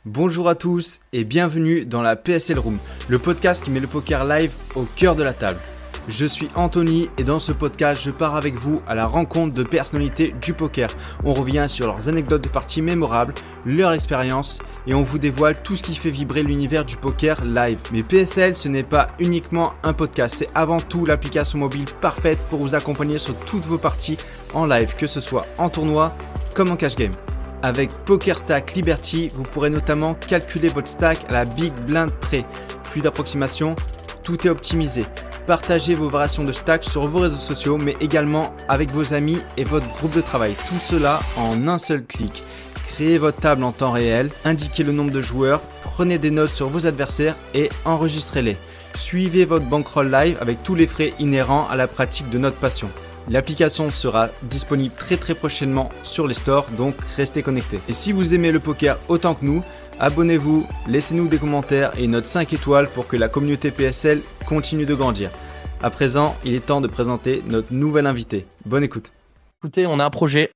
Bonjour à tous et bienvenue dans la PSL Room, le podcast qui met le poker live au cœur de la table. Je suis Anthony et dans ce podcast, je pars avec vous à la rencontre de personnalités du poker. On revient sur leurs anecdotes de parties mémorables, leur expérience et on vous dévoile tout ce qui fait vibrer l'univers du poker live. Mais PSL, ce n'est pas uniquement un podcast, c'est avant tout l'application mobile parfaite pour vous accompagner sur toutes vos parties en live, que ce soit en tournoi comme en cash game. Avec PokerStack Liberty, vous pourrez notamment calculer votre stack à la big blind près. Plus d'approximation, tout est optimisé. Partagez vos variations de stack sur vos réseaux sociaux, mais également avec vos amis et votre groupe de travail. Tout cela en un seul clic. Créez votre table en temps réel, indiquez le nombre de joueurs, prenez des notes sur vos adversaires et enregistrez-les. Suivez votre bankroll live avec tous les frais inhérents à la pratique de notre passion. L'application sera disponible très prochainement sur les stores, donc restez connectés. Et si vous aimez le poker autant que nous, abonnez-vous, laissez-nous des commentaires et une note 5 étoiles pour que la communauté PSL continue de grandir. À présent, il est temps de présenter notre nouvel invité. Bonne écoute. Écoutez, on a un projet.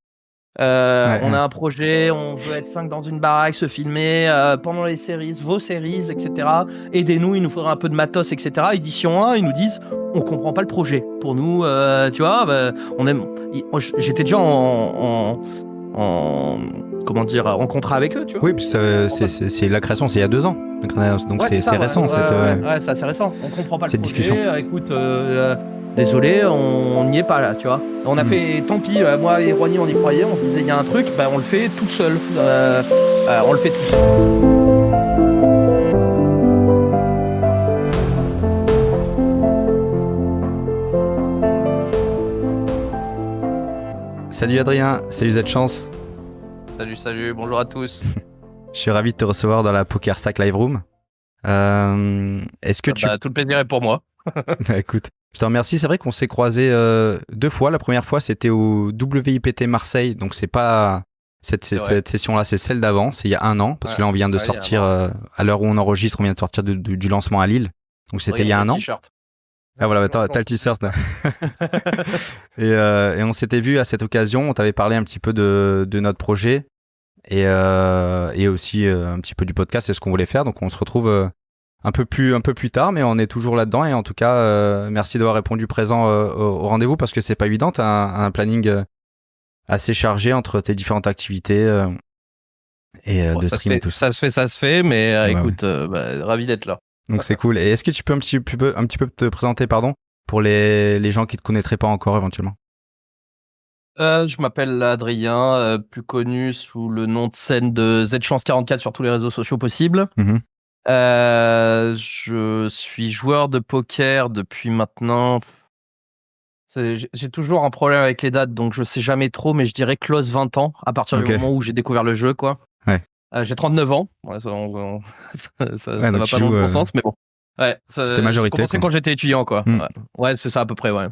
On a un projet, on veut être 5 dans une baraque, se filmer pendant les séries, vos séries, etc. Aidez-nous, il nous faudra un peu de matos, etc. Édition 1, ils nous disent, on comprend pas le projet. Pour nous, tu vois, on aime. J'étais déjà comment dire, en contrat avec eux, tu vois. Oui, c'est la création, c'est il y a 2 ans. Donc ouais, c'est récent. c'est assez récent. On comprend pas cette le projet. Discussion. Écoute, désolé, on n'y est pas là, tu vois. On a fait, tant pis, moi et Ronnie, on y croyait, on se disait il y a un truc, on le fait tout seul. On le fait tout seul. Salut Adrien, salut Z-Chance. Salut, bonjour à tous. Je suis ravi de te recevoir dans la PokerStack Live Room. Est-ce que tout le plaisir est pour moi. Écoute, je te remercie. C'est vrai qu'on s'est croisés 2 fois. La première fois, c'était au WIPT Marseille. Donc, c'est pas cette session-là, c'est celle d'avant. C'est il y a 1 an. Parce que là, on vient de sortir, à l'heure où on enregistre, on vient de sortir du lancement à Lille. Donc, c'était il y a 1 an. Ah voilà, t'as le t-shirt là. et on s'était vu à cette occasion. On t'avait parlé un petit peu de notre projet et aussi un petit peu du podcast. C'est ce qu'on voulait faire. Donc, on se retrouve un peu plus tard, mais on est toujours là-dedans. Et en tout cas, merci d'avoir répondu présent au rendez-vous parce que c'est pas évident. T'as un planning assez chargé entre tes différentes activités et de stream et tout ça. Ça se fait, mais écoute, ravi d'être là. Donc c'est cool. Et est-ce que tu peux un petit peu te présenter, pour les gens qui te connaîtraient pas encore éventuellement? Je m'appelle Adrien, plus connu sous le nom de scène de ZChance44 sur tous les réseaux sociaux possibles. Je suis joueur de poker depuis maintenant. J'ai toujours un problème avec les dates, donc je sais jamais trop, mais je dirais close 20 ans à partir du moment où j'ai découvert le jeu, quoi. Ouais. J'ai 39 ans. Ouais, ça va pas dans le bon sens, mais bon. Ouais, c'était majorité. J'ai commencé quand j'étais étudiant, quoi. Ouais, c'est ça à peu près, ouais.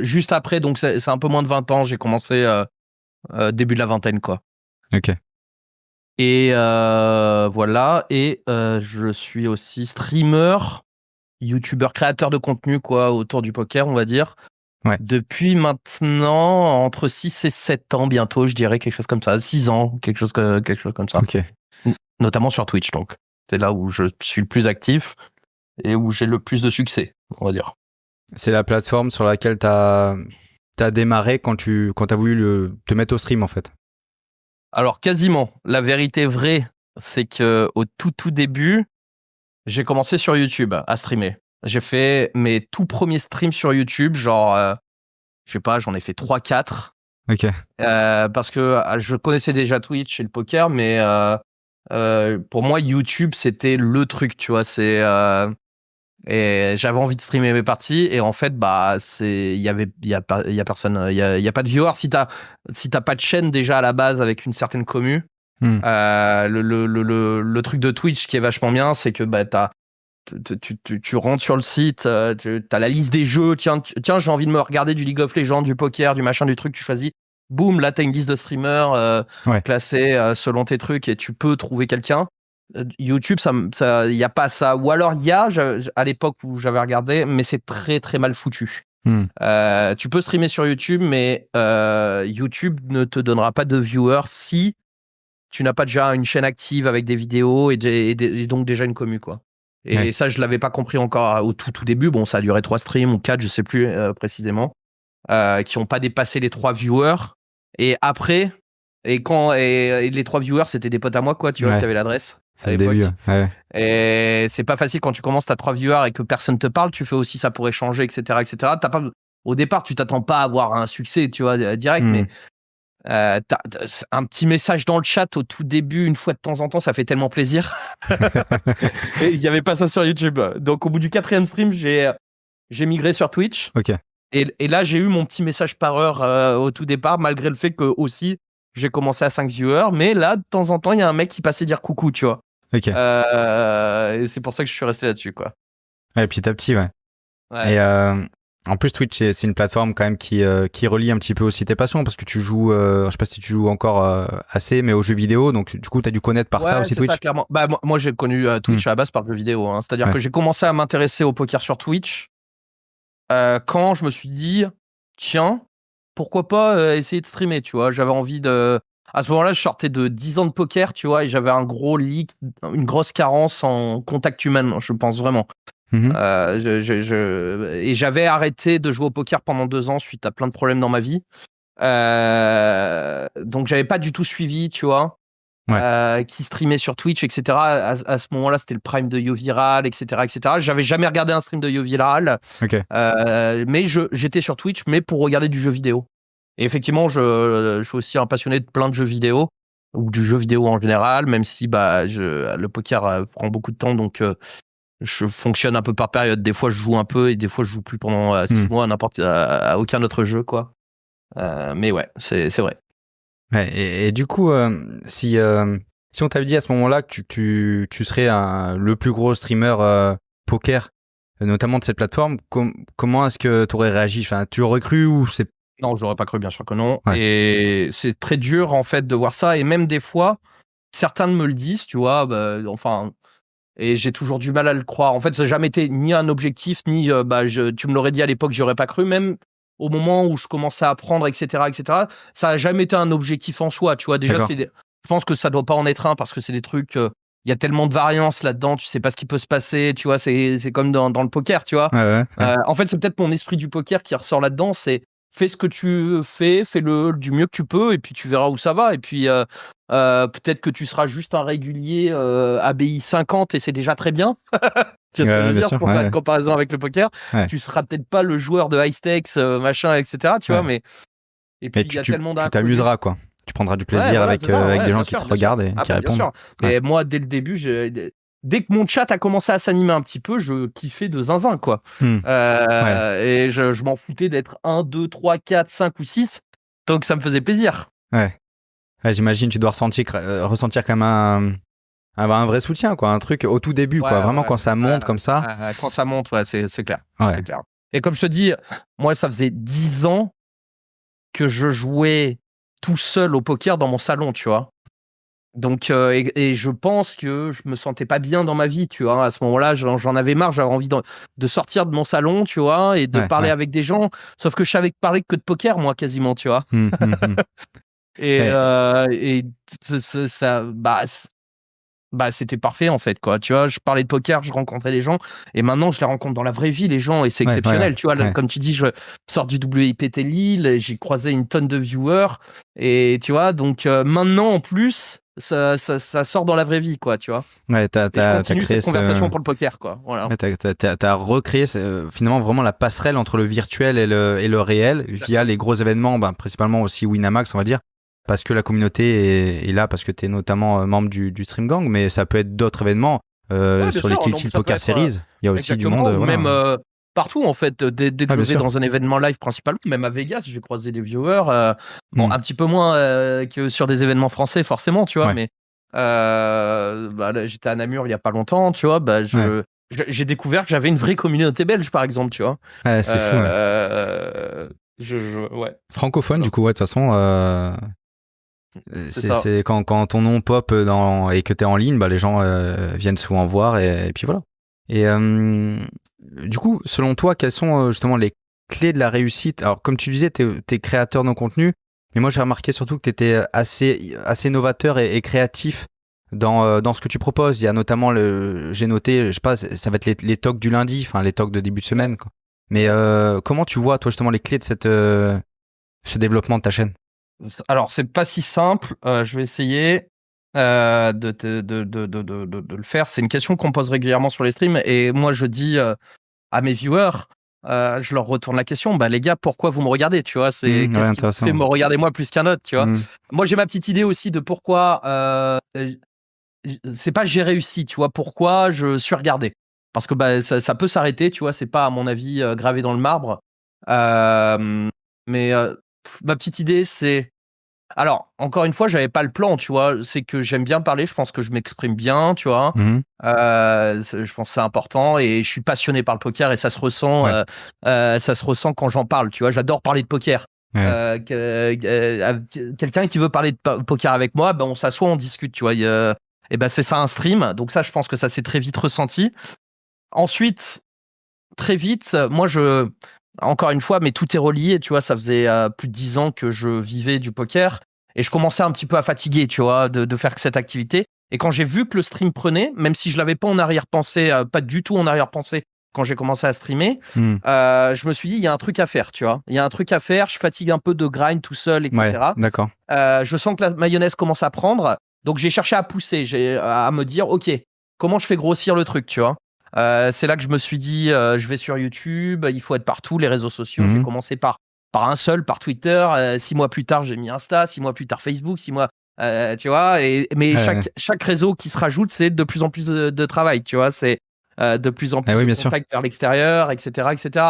Juste après, donc c'est un peu moins de 20 ans, j'ai commencé début de la vingtaine, quoi. Ok. Et voilà, et je suis aussi streamer, youtubeur, créateur de contenu, quoi, autour du poker, on va dire. Ouais. Depuis maintenant, entre 6 et 7 ans bientôt, je dirais, quelque chose comme ça. 6 ans, quelque chose comme ça. Ok. Notamment sur Twitch, donc. C'est là où je suis le plus actif et où j'ai le plus de succès, on va dire. C'est la plateforme sur laquelle t'as démarré quand t'as voulu te mettre au stream, en fait. Alors, quasiment. La vérité vraie, c'est que au tout début, j'ai commencé sur YouTube à streamer. J'ai fait mes tout premiers streams sur YouTube, genre, je sais pas, j'en ai fait 3-4. Ok. Parce que je connaissais déjà Twitch et le poker, mais pour moi, YouTube, c'était le truc, tu vois. Et j'avais envie de streamer mes parties, et en fait, il y a personne, il y a pas de viewers. Si t'as pas de chaîne déjà à la base avec une certaine commu, le truc de Twitch qui est vachement bien, c'est que tu rentres sur le site, t'as la liste des jeux, tiens, j'ai envie de me regarder du League of Legends, du poker, du machin, du truc, tu choisis, boum, là t'as une liste de streamers classés selon tes trucs, et tu peux trouver quelqu'un. YouTube, il y a pas ça, ou alors il y a, à l'époque où j'avais regardé, mais c'est très mal foutu. Tu peux streamer sur YouTube, mais YouTube ne te donnera pas de viewers si tu n'as pas déjà une chaîne active avec des vidéos et donc déjà une commu, quoi. Et ça, je l'avais pas compris encore au tout début. Bon, ça a duré 3 streams ou 4, je sais plus précisément, qui ont pas dépassé les 3 viewers. Et après, et les 3 viewers, c'était des potes à moi, quoi, tu vois, qui avaient l'adresse. C'est le début. Ouais. Et c'est pas facile quand tu commences, t'as 3 viewers et que personne te parle. Tu fais aussi ça pour échanger, etc., etc. T'as pas, au départ, tu t'attends pas à avoir un succès, tu vois, direct, mais t'as un petit message dans le chat au tout début, une fois de temps en temps, ça fait tellement plaisir. Et il y avait pas ça sur YouTube. Donc, au bout du 4e stream, j'ai migré sur Twitch. Ok. Et là, j'ai eu mon petit message par heure au tout départ, malgré le fait que aussi j'ai commencé à 5 viewers. Mais là, de temps en temps, il y a un mec qui passait dire coucou, tu vois. Ok. Et c'est pour ça que je suis resté là-dessus, quoi. Ouais, petit à petit, ouais. Et en plus, Twitch, c'est une plateforme quand même qui relie un petit peu aussi tes passions, parce que tu joues, je sais pas si tu joues encore assez, mais aux jeux vidéo, donc du coup, t'as dû connaître par ça aussi Twitch. Ça, clairement. Bah, moi, j'ai connu Twitch à la base par le jeu vidéo, hein. C'est-à-dire que j'ai commencé à m'intéresser au poker sur Twitch quand je me suis dit, tiens, pourquoi pas essayer de streamer, tu vois. J'avais envie de... À ce moment-là, je sortais de 10 ans de poker, tu vois, et j'avais un gros leak, une grosse carence en contact humain, je pense vraiment. Et j'avais arrêté de jouer au poker pendant 2 ans suite à plein de problèmes dans ma vie. Donc, j'avais pas du tout suivi, tu vois, qui streamait sur Twitch, etc. À ce moment-là, c'était le prime de YoViral, etc., etc. J'avais jamais regardé un stream de YoViral, mais j'étais sur Twitch, mais pour regarder du jeu vidéo. Et effectivement, je suis aussi un passionné de plein de jeux vidéo, ou du jeu vidéo en général, même si le poker prend beaucoup de temps, donc je fonctionne un peu par période. Des fois, je joue un peu et des fois, je joue plus pendant 6 mois à aucun autre jeu, quoi. Mais ouais, c'est vrai. Ouais, et du coup, si on t'avait dit à ce moment-là que tu serais le plus gros streamer poker, notamment de cette plateforme, comment est-ce que tu aurais réagi? Enfin, tu aurais cru ou c'est... Non, j'aurais pas cru, bien sûr que non. Et c'est très dur, en fait, de voir ça. Et même des fois, certains me le disent, tu vois, et j'ai toujours du mal à le croire. En fait, ça n'a jamais été ni un objectif, ni tu me l'aurais dit à l'époque, j'aurais pas cru. Même au moment où je commençais à apprendre, etc., etc., ça n'a jamais été un objectif en soi, tu vois. Déjà, je pense que ça doit pas en être un parce que c'est des trucs... il y a tellement de variances là-dedans, tu sais pas ce qui peut se passer, tu vois. C'est comme dans le poker, tu vois. En fait, c'est peut-être mon esprit du poker qui ressort là-dedans, c'est fais ce que tu fais-le du mieux que tu peux, et puis tu verras où ça va. Et puis peut-être que tu seras juste un régulier ABI 50 et c'est déjà très bien. Tu vois ce que je veux dire, pour faire une comparaison avec le poker. Tu seras peut-être pas le joueur de high stakes, machin, etc. Tu vois, mais et puis il y a tellement d'inconnus. Tu t'amuseras, quoi. Tu prendras du plaisir avec des gens qui te regardent et qui répondent. Bien sûr. Et moi, dès le début, dès que mon chat a commencé à s'animer un petit peu, je kiffais de zinzin, quoi. Et je m'en foutais d'être 1, 2, 3, 4, 5 ou 6. Donc ça me faisait plaisir. Ouais, j'imagine tu dois ressentir quand même un vrai soutien, quoi. Un truc au tout début, quoi. Vraiment quand ça monte comme ça. Quand ça monte, c'est clair. C'est clair. Et comme je te dis, moi, ça faisait 10 ans que je jouais tout seul au poker dans mon salon, tu vois. Donc, et je pense que je me sentais pas bien dans ma vie, tu vois. À ce moment-là, j'en avais marre, j'avais envie de sortir de mon salon, tu vois, et de parler avec des gens. Sauf que je savais parler que de poker, moi, quasiment, tu vois. Et ça, c'était parfait, en fait, quoi. Tu vois, je parlais de poker, je rencontrais des gens, et maintenant, je les rencontre dans la vraie vie, les gens, et c'est exceptionnel, tu vois. Là, comme tu dis, je sors du WIPT Lille, j'ai croisé une tonne de viewers, et tu vois, donc maintenant, en plus, ça sort dans la vraie vie, quoi, tu vois. Ouais, t'as créé cette conversation pour le poker, quoi. Voilà. Ouais, t'as recréé finalement vraiment la passerelle entre le virtuel et le réel via les gros événements, principalement aussi Winamax, on va dire. Parce que la communauté est là, parce que tu es notamment membre du Stream Gang, mais ça peut être d'autres événements sur les Kill Chill Poker Series. Il y a aussi du monde. Même partout, en fait, dès que je vais dans un événement live principalement, même à Vegas, j'ai croisé des viewers. Un petit peu moins que sur des événements français, forcément, tu vois. Mais là, j'étais à Namur il n'y a pas longtemps, tu vois. J'ai découvert que j'avais une vraie communauté belge, par exemple, tu vois. C'est fou. Francophone, du coup, de toute façon. C'est quand ton nom pop et que t'es en ligne, les gens viennent souvent voir et puis voilà. Et du coup, selon toi, quelles sont justement les clés de la réussite? Alors, comme tu disais, t'es créateur de contenu. Mais moi, j'ai remarqué surtout que tu étais assez novateur et créatif dans ce que tu proposes. Il y a notamment j'ai noté, je sais pas, ça va être les talks du lundi, enfin les talks de début de semaine, quoi. Mais comment tu vois, toi, justement, les clés de ce développement de ta chaîne? Alors, c'est pas si simple. Je vais essayer de le faire. C'est une question qu'on pose régulièrement sur les streams. Et moi, je dis à mes viewers, je leur retourne la question. Bah, les gars, pourquoi vous me regardez? Tu vois, qu'est-ce qui vous fait me regarder moi plus qu'un autre? Tu vois, moi, j'ai ma petite idée aussi de pourquoi. C'est pas j'ai réussi, tu vois, pourquoi je suis regardé. Parce que bah, ça peut s'arrêter, tu vois, c'est pas, à mon avis, gravé dans le marbre. Mais ma petite idée, c'est. Alors, encore une fois, j'avais pas le plan, tu vois. C'est que j'aime bien parler, je pense que je m'exprime bien, tu vois. Je pense que c'est important et je suis passionné par le poker et ça se ressent, ça se ressent quand j'en parle, tu vois. J'adore parler de poker. Quelqu'un qui veut parler de poker avec moi, ben on s'assoit, on discute, tu vois. Et ben c'est ça un stream. Donc ça, je pense que ça s'est très vite ressenti. Ensuite, très vite, moi encore une fois, mais tout est relié, tu vois. Ça faisait plus de 10 ans que je vivais du poker et je commençais un petit peu à fatiguer, tu vois, de faire cette activité. Et quand j'ai vu que le stream prenait, même si je l'avais pas en arrière-pensée, pas du tout en arrière-pensée, quand j'ai commencé à streamer, je me suis dit, il y a un truc à faire, tu vois. Il y a un truc à faire, je fatigue un peu de grind tout seul, etc. Ouais, d'accord. Je sens que la mayonnaise commence à prendre, donc j'ai cherché à pousser, à me dire, ok, comment je fais grossir le truc, tu vois. C'est là que je me suis dit, je vais sur YouTube, il faut être partout, les réseaux sociaux. J'ai commencé par un seul, par Twitter. 6 mois plus tard, j'ai mis Insta. 6 mois plus tard, Facebook. 6 mois, tu vois. Mais chaque réseau qui se rajoute, c'est de plus en plus de travail, tu vois. C'est de plus en plus de contact vers l'extérieur, etc., etc.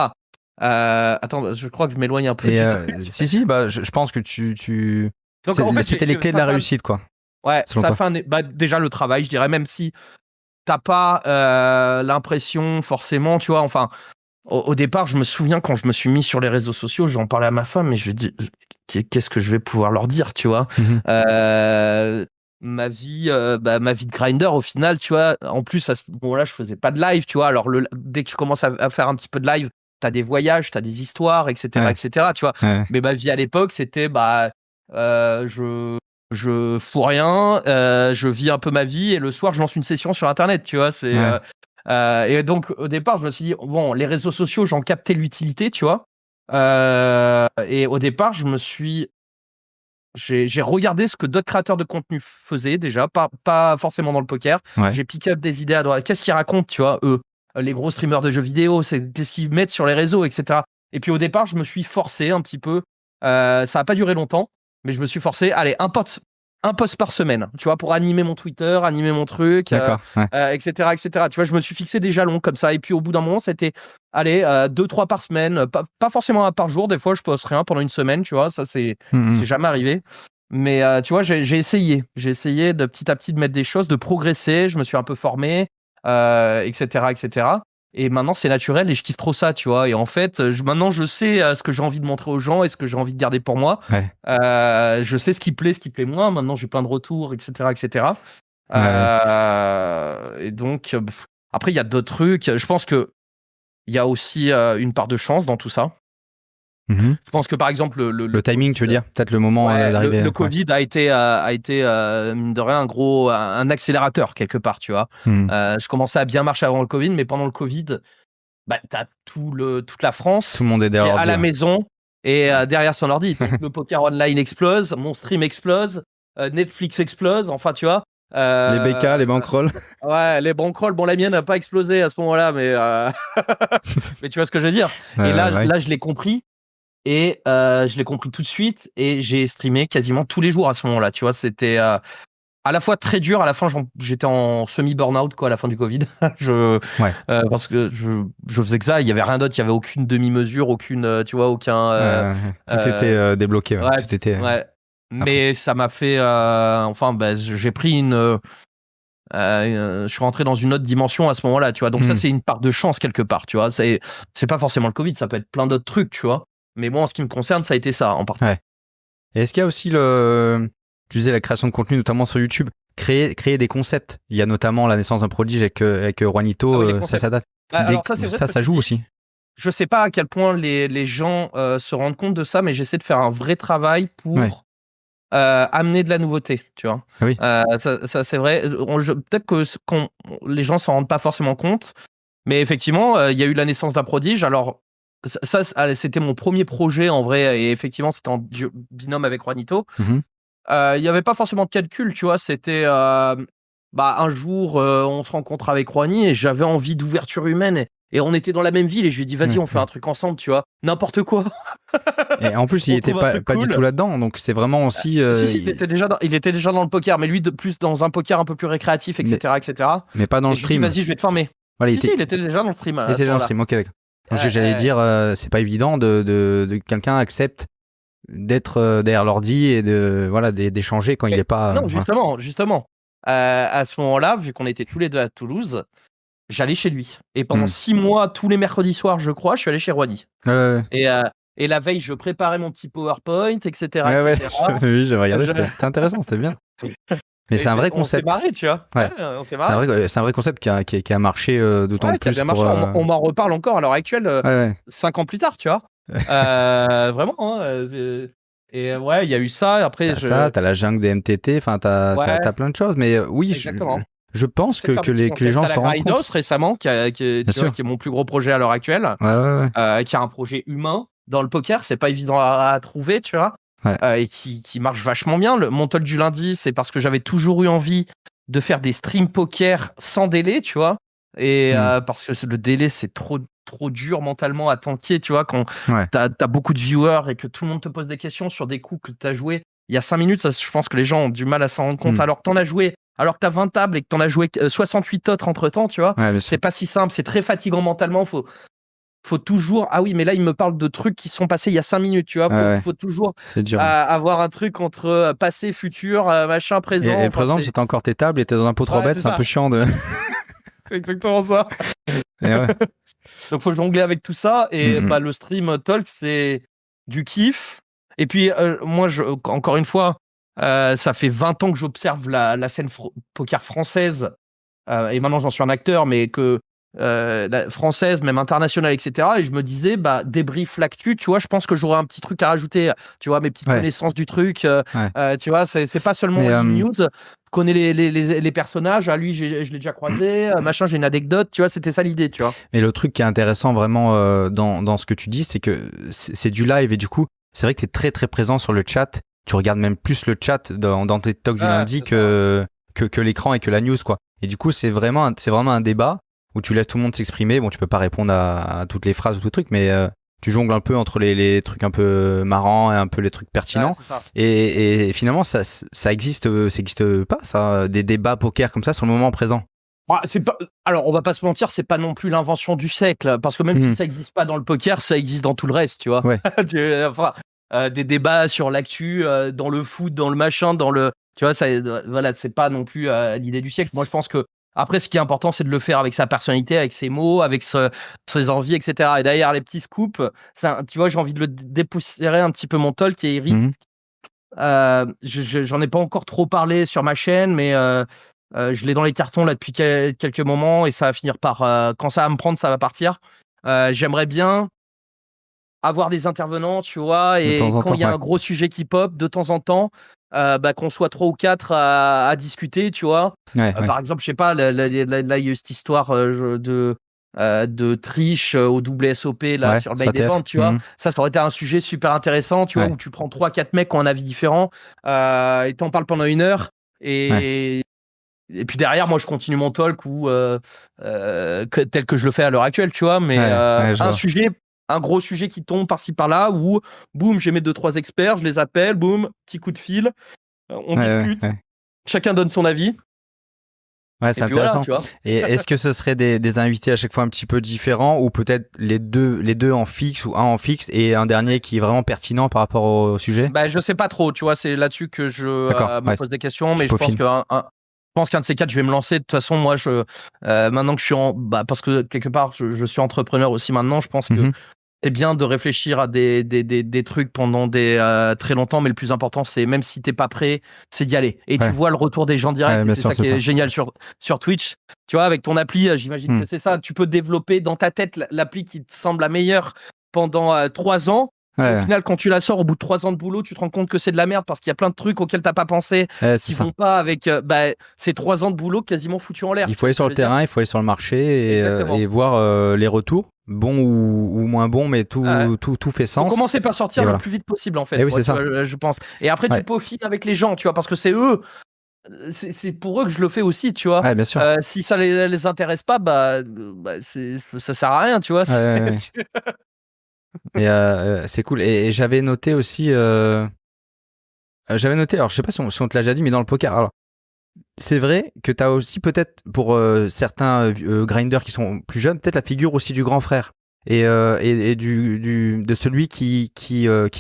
Attends, je crois que je m'éloigne un peu. Si, bah, je pense que Donc, en fait, c'était les clés de la réussite, quoi. Ouais, ça fait déjà le travail, je dirais, même si t'as pas l'impression forcément, tu vois, enfin, au départ, je me souviens quand je me suis mis sur les réseaux sociaux, j'en parlais à ma femme et je lui dis, qu'est-ce que je vais pouvoir leur dire, tu vois. Ma vie de grinder, au final, tu vois, en plus, à ce moment-là, je faisais pas de live, tu vois, alors dès que tu commences à faire un petit peu de live, t'as des voyages, t'as des histoires, etc., etc., tu vois. Mais ma vie à l'époque, c'était, je fous rien, je vis un peu ma vie et le soir je lance une session sur internet, tu vois. Et donc au départ je me suis dit bon, les réseaux sociaux, j'en captais l'utilité, tu vois. Et au départ j'ai regardé ce que d'autres créateurs de contenu faisaient déjà, pas forcément dans le poker. J'ai pick up des idées à droite. Qu'est-ce qu'ils racontent, tu vois, eux, les gros streamers de jeux vidéo, qu'est-ce qu'ils mettent sur les réseaux, etc. Et puis au départ je me suis forcé un petit peu. Ça a pas duré longtemps, mais je me suis forcé. Allez, un post par semaine, tu vois, pour animer mon Twitter, animer mon truc, etc., etc. Tu vois, je me suis fixé des jalons comme ça. Et puis, au bout d'un moment, c'était, allez, 2-3 par semaine, pas forcément un par jour. Des fois, je poste rien pendant une semaine, tu vois. Ça, c'est jamais arrivé. Mais, tu vois, j'ai essayé. J'ai essayé de petit à petit de mettre des choses, de progresser. Je me suis un peu formé, etc., etc. Et maintenant, c'est naturel et je kiffe trop ça, tu vois. Et en fait, maintenant, je sais ce que j'ai envie de montrer aux gens et ce que j'ai envie de garder pour moi. Je sais ce qui plaît moins. Maintenant, j'ai plein de retours, etc., etc. Et donc, après, il y a d'autres trucs. Je pense que il y a aussi une part de chance dans tout ça. Je pense que par exemple le timing, tu veux dire, peut-être le moment d'arriver. Le Covid a été mine de rien un accélérateur quelque part, tu vois. Je commençais à bien marcher avant le Covid, mais pendant le Covid, t'as toute la France, tout le monde est derrière à la maison et derrière son ordi. Donc, le poker online explose, mon stream explose, Netflix explose, enfin tu vois. Les BK, les bankrolls. Ouais, les bankrolls. Bon, la mienne n'a pas explosé à ce moment-là, mais mais tu vois ce que je veux dire. Et là, je l'ai compris. Et je l'ai compris tout de suite et j'ai streamé quasiment tous les jours à ce moment-là, tu vois. C'était à la fois très dur, à la fin j'étais en semi-burnout quoi, à la fin du Covid. Parce que je faisais que ça, il y avait rien d'autre, il y avait aucune demi-mesure, aucune, tu vois, aucun. Tout était débloqué. Tout était. Mais ça m'a fait, j'ai pris je suis rentré dans une autre dimension à ce moment-là, tu vois. Donc ça, c'est une part de chance quelque part, tu vois. C'est pas forcément le Covid, ça peut être plein d'autres trucs, tu vois. Mais moi, en ce qui me concerne, ça a été ça, en partie. Et est-ce qu'il y a aussi tu disais la création de contenu, notamment sur YouTube, créer des concepts. Il y a notamment la naissance d'un prodige avec Juanito, ça date. Alors ça joue aussi. je sais pas à quel point les gens se rendent compte de ça, mais j'essaie de faire un vrai travail pour amener de la nouveauté, tu vois. Oui. Ça c'est vrai. Peut-être que les gens s'en rendent pas forcément compte, mais effectivement, il y a eu la naissance d'un prodige. Alors, c'était mon premier projet en vrai, et effectivement, c'était en binôme avec Juanito. Il y avait pas forcément de calcul, tu vois. C'était un jour, on se rencontre avec Juani et j'avais envie d'ouverture humaine. Et on était dans la même ville et je lui ai dit, vas-y, on fait un truc ensemble, tu vois. N'importe quoi. Et en plus, il était pas du tout là-dedans, donc c'est vraiment aussi. Si, il était déjà dans le poker, mais lui, plus dans un poker un peu plus récréatif, etc. Mais pas dans le stream. Vas-y, je vais te former. Voilà, il était déjà dans le stream. Il était déjà dans le stream, ok, d'accord. Donc j'allais dire, c'est pas évident de quelqu'un accepte d'être derrière l'ordi et d'échanger quand il est pas. Non, justement. À ce moment-là, vu qu'on était tous les deux à Toulouse, j'allais chez lui. Et pendant 6 mois, tous les mercredis soirs, je crois, je suis allé chez Juani. Et la veille, je préparais mon petit PowerPoint, etc. Oui, j'avais regardé, c'était intéressant, c'était bien. Mais c'est un vrai concept. On s'est marré, tu vois. On s'est marré. C'est un vrai concept qui a marché d'autant plus. On m'en reparle encore à l'heure actuelle, 5 ans plus tard, tu vois. Vraiment. Et ouais, il y a eu ça. Après, t'as la jungle des MTT, enfin, t'as plein de choses. Mais oui, je pense que les gens s'en rendent compte. Rhinos récemment, qui est mon plus gros projet à l'heure actuelle, qui a un projet humain dans le poker, c'est pas évident à trouver, tu vois. Et qui marche vachement bien. Mon talk du lundi, c'est parce que j'avais toujours eu envie de faire des streams poker sans délai, tu vois. Et parce que le délai, c'est trop dur mentalement à tanker, tu vois, quand t'as beaucoup de viewers et que tout le monde te pose des questions sur des coups que t'as joué il y a 5 minutes. Ça, je pense que les gens ont du mal à s'en rendre compte. Alors que t'en as joué, alors que t'as 20 tables et que t'en as joué 68 autres entre temps, tu vois. C'est pas si simple, c'est très fatigant mentalement. Faut toujours, ah oui, mais là, il me parle de trucs qui sont passés il y a 5 minutes, tu vois. Faut toujours avoir un truc entre passé, futur, machin, présent. Et le présent, c'était encore tes tables et t'es dans un pot trop bête, c'est un peu chiant de. C'est exactement ça. Donc, faut jongler avec tout ça. Et le stream talk, c'est du kiff. Et puis, moi, encore une fois, ça fait 20 ans que j'observe la scène poker française. Et maintenant, j'en suis un acteur, mais que la française, même internationale, etc. Et je me disais, débrief l'actu, tu vois, je pense que j'aurais un petit truc à rajouter, tu vois, mes petites connaissances du truc, tu vois, c'est pas seulement une news, je connais les personnages, lui, je l'ai déjà croisé, machin, j'ai une anecdote, tu vois, c'était ça l'idée, tu vois. Mais le truc qui est intéressant vraiment dans ce que tu dis, c'est que c'est du live et du coup, c'est vrai que tu es très très présent sur le chat, tu regardes même plus le chat dans tes talks du lundi que l'écran et que la news, quoi. Et du coup, c'est vraiment un débat où tu laisses tout le monde s'exprimer. Bon, tu peux pas répondre à toutes les phrases ou tout le truc, mais tu jongles un peu entre les trucs un peu marrants et un peu les trucs pertinents. Et finalement, ça existe pas, ça, des débats poker comme ça sur le moment présent. Alors, on va pas se mentir, c'est pas non plus l'invention du siècle, parce que même si ça existe pas dans le poker, ça existe dans tout le reste, tu vois. Des débats sur l'actu, dans le foot, dans le machin, tu vois, c'est pas non plus l'idée du siècle. Moi, je pense que après, ce qui est important, c'est de le faire avec sa personnalité, avec ses mots, avec ses envies, etc. Et derrière les petits scoops, tu vois, j'ai envie de le dépoussiérer un petit peu mon talk et Iris. J'en ai pas encore trop parlé sur ma chaîne, mais je l'ai dans les cartons là depuis quelques moments et ça va finir par quand ça va me prendre, ça va partir. J'aimerais bien avoir des intervenants, tu vois, et quand il y a un gros sujet qui pop de temps en temps, qu'on soit 3 ou 4 à discuter, tu vois. Par exemple, je sais pas, là, il y a eu cette histoire de triche au WSOP là, sur le bail des ventes, tu vois. Ça aurait été un sujet super intéressant, tu vois, où tu prends 3-4 mecs qui ont un avis différent et t'en parles pendant 1 heure. Et puis derrière, moi, je continue mon talk tel que je le fais à l'heure actuelle, tu vois. Mais un gros sujet qui tombe par-ci par-là, où boum, j'ai mes 2-3 experts, je les appelle, boum, petit coup de fil, on discute, chacun donne son avis. Ouais, c'est intéressant. Voilà, et est-ce que ce serait des invités à chaque fois un petit peu différents, ou peut-être les deux en fixe ou un en fixe et un dernier qui est vraiment pertinent par rapport au sujet? Je sais pas trop, tu vois, c'est là-dessus que je me pose des questions, mais je pense qu'un de ces 4, je vais me lancer. De toute façon, moi, maintenant que je suis parce que quelque part, je suis entrepreneur aussi maintenant, je pense que c'est bien de réfléchir à des trucs pendant très longtemps, mais le plus important, c'est même si t'es pas prêt, c'est d'y aller. Et tu vois le retour des gens directs, c'est ça qui est génial sur Twitch. Tu vois, avec ton appli, j'imagine que c'est ça. Tu peux développer dans ta tête l'appli qui te semble la meilleure pendant 3 ans. Au final, quand tu la sors au bout de 3 ans de boulot, tu te rends compte que c'est de la merde parce qu'il y a plein de trucs auxquels t'as pas pensé qui vont pas avec ces 3 ans de boulot quasiment foutus en l'air. Il faut aller sur le terrain, il faut aller sur le marché et voir les retours, bons ou moins bons, mais tout fait sens. Faut commencer par sortir le plus vite possible en fait. Et oui, c'est ça. Je pense. Et après, tu peaufines avec les gens, tu vois, parce que c'est eux. C'est pour eux que je le fais aussi, tu vois. Bien sûr. Si ça les intéresse pas, ça sert à rien, tu vois. Et c'est cool. Et j'avais noté aussi, alors je sais pas si on te l'a déjà dit, mais dans le poker, alors c'est vrai que tu as aussi peut-être pour certains grinders qui sont plus jeunes, peut-être la figure aussi du grand frère et de celui qui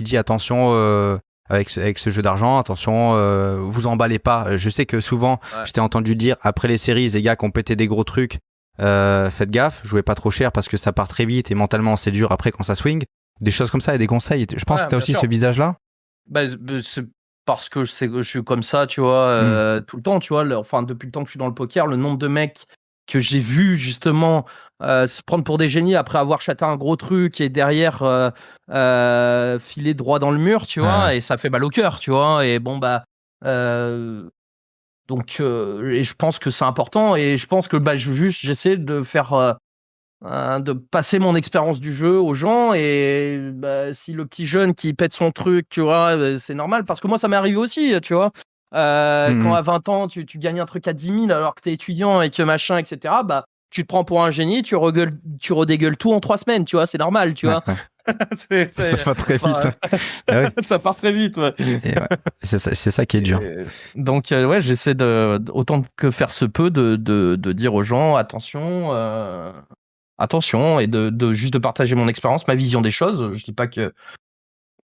dit attention avec ce jeu d'argent, attention, vous emballez pas. Je sais que souvent, je t'ai entendu dire après les séries, les gars qui ont pété des gros trucs, faites gaffe, jouez pas trop cher parce que ça part très vite et mentalement c'est dur après quand ça swing. Des choses comme ça et des conseils. Je pense que tu as aussi ce visage-là. C'est parce que je suis comme ça, tu vois, tout le temps, tu vois. Depuis le temps que je suis dans le poker, le nombre de mecs que j'ai vu justement se prendre pour des génies après avoir chaté un gros truc et derrière filer droit dans le mur, tu vois, et ça fait mal au cœur, tu vois. Et bon, donc, et je pense que c'est important et je pense que j'essaie de faire de passer mon expérience du jeu aux gens et si le petit jeune qui pète son truc, tu vois, c'est normal parce que moi ça m'est arrivé aussi, tu vois. Quand à 20 ans tu gagnes un truc à 10 000 alors que t'es étudiant et que machin, etc., tu te prends pour un génie, tu redégueules tout en 3 semaines, tu vois, c'est normal, tu vois. Ça part très vite. Ça part très vite, ouais. C'est ça qui est dur. Donc, j'essaie autant que faire se peut de dire aux gens attention et juste de partager mon expérience, ma vision des choses. Je dis pas que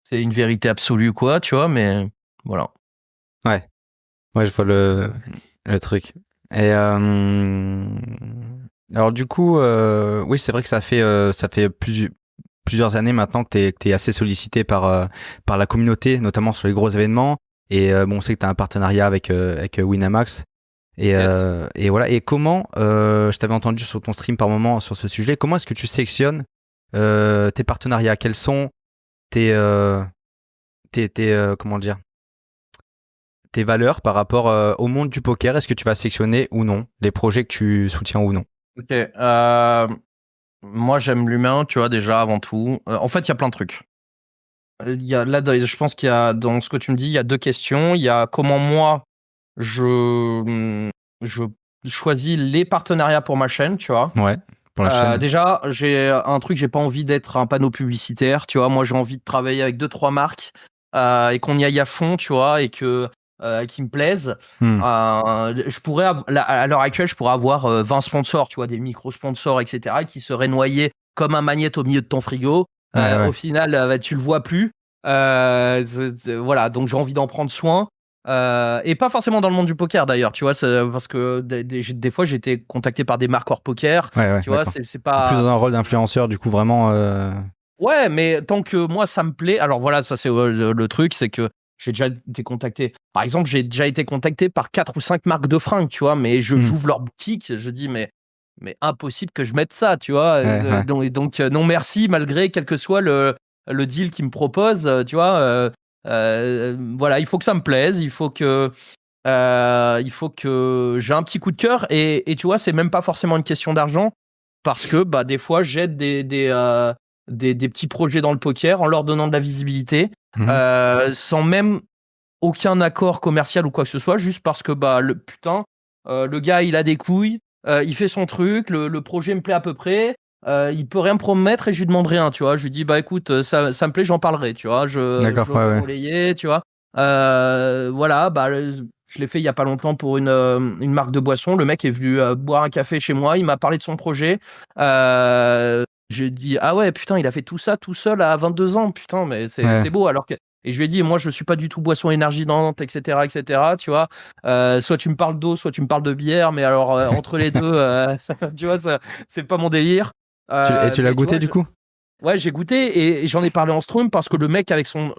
c'est une vérité absolue, quoi, tu vois, mais voilà. Ouais, je vois le truc. Et alors du coup, oui, c'est vrai que ça fait plusieurs années maintenant que t'es assez sollicité par la communauté, notamment sur les gros événements. Et on sait que t'as un partenariat avec Winamax. Et voilà. Et comment, je t'avais entendu sur ton stream par moment sur ce sujet, comment est-ce que tu sélectionnes tes partenariats? Quels sont tes comment dire, tes valeurs par rapport au monde du poker? Est-ce que tu vas sélectionner ou non les projets que tu soutiens ou non? Ok. Moi, j'aime l'humain, tu vois, déjà, avant tout. En fait, il y a plein de trucs. Je pense qu'il y a, dans ce que tu me dis, il y a 2 questions. Il y a comment moi, je choisis les partenariats pour ma chaîne, tu vois. Ouais, pour la chaîne. Déjà, j'ai pas envie d'être un panneau publicitaire, tu vois. Moi, j'ai envie de travailler avec 2-3 marques et qu'on y aille à fond, tu vois, et que qui me plaisent. Je pourrais à l'heure actuelle, je pourrais avoir 20 sponsors, tu vois, des micro-sponsors, etc., qui seraient noyés comme un magnète au milieu de ton frigo. Au final, tu le vois plus. Voilà, donc j'ai envie d'en prendre soin. Et pas forcément dans le monde du poker d'ailleurs, tu vois, parce que des fois j'ai été contacté par des marques hors poker, tu vois, c'est pas plus dans un rôle d'influenceur du coup vraiment. Ouais, mais tant que moi ça me plaît, alors voilà, ça c'est le truc, c'est que j'ai déjà été contacté. Par exemple, j'ai déjà été contacté par 4 ou 5 marques de fringues, tu vois, mais j'ouvre leur boutique, je dis mais impossible que je mette ça, tu vois. Donc non merci, malgré quel que soit le deal qu'ils me proposent, tu vois. Voilà, il faut que ça me plaise, il faut que j'ai un petit coup de cœur et tu vois, c'est même pas forcément une question d'argent parce que des fois j'aide des petits projets dans le poker en leur donnant de la visibilité sans même aucun accord commercial ou quoi que ce soit, juste parce que le gars il a des couilles, il fait son truc, le projet me plaît à peu près. Il peut rien me promettre et je lui demande rien, tu vois. Je lui dis écoute, ça me plaît, j'en parlerai, tu vois. Je vais relayer, tu vois. Voilà, je l'ai fait il y a pas longtemps pour une marque de boisson. Le mec est venu boire un café chez moi, il m'a parlé de son projet. Je dis ah ouais, putain, il a fait tout ça tout seul à 22 ans, putain, mais c'est beau. Alors que et je lui ai dit moi je suis pas du tout boisson énergisante, etc., tu vois. Soit tu me parles d'eau, soit tu me parles de bière, mais alors entre les deux, tu vois, ça c'est pas mon délire. Et tu l'as goûté du coup? Ouais, j'ai goûté et j'en ai parlé en stream parce que le mec avec son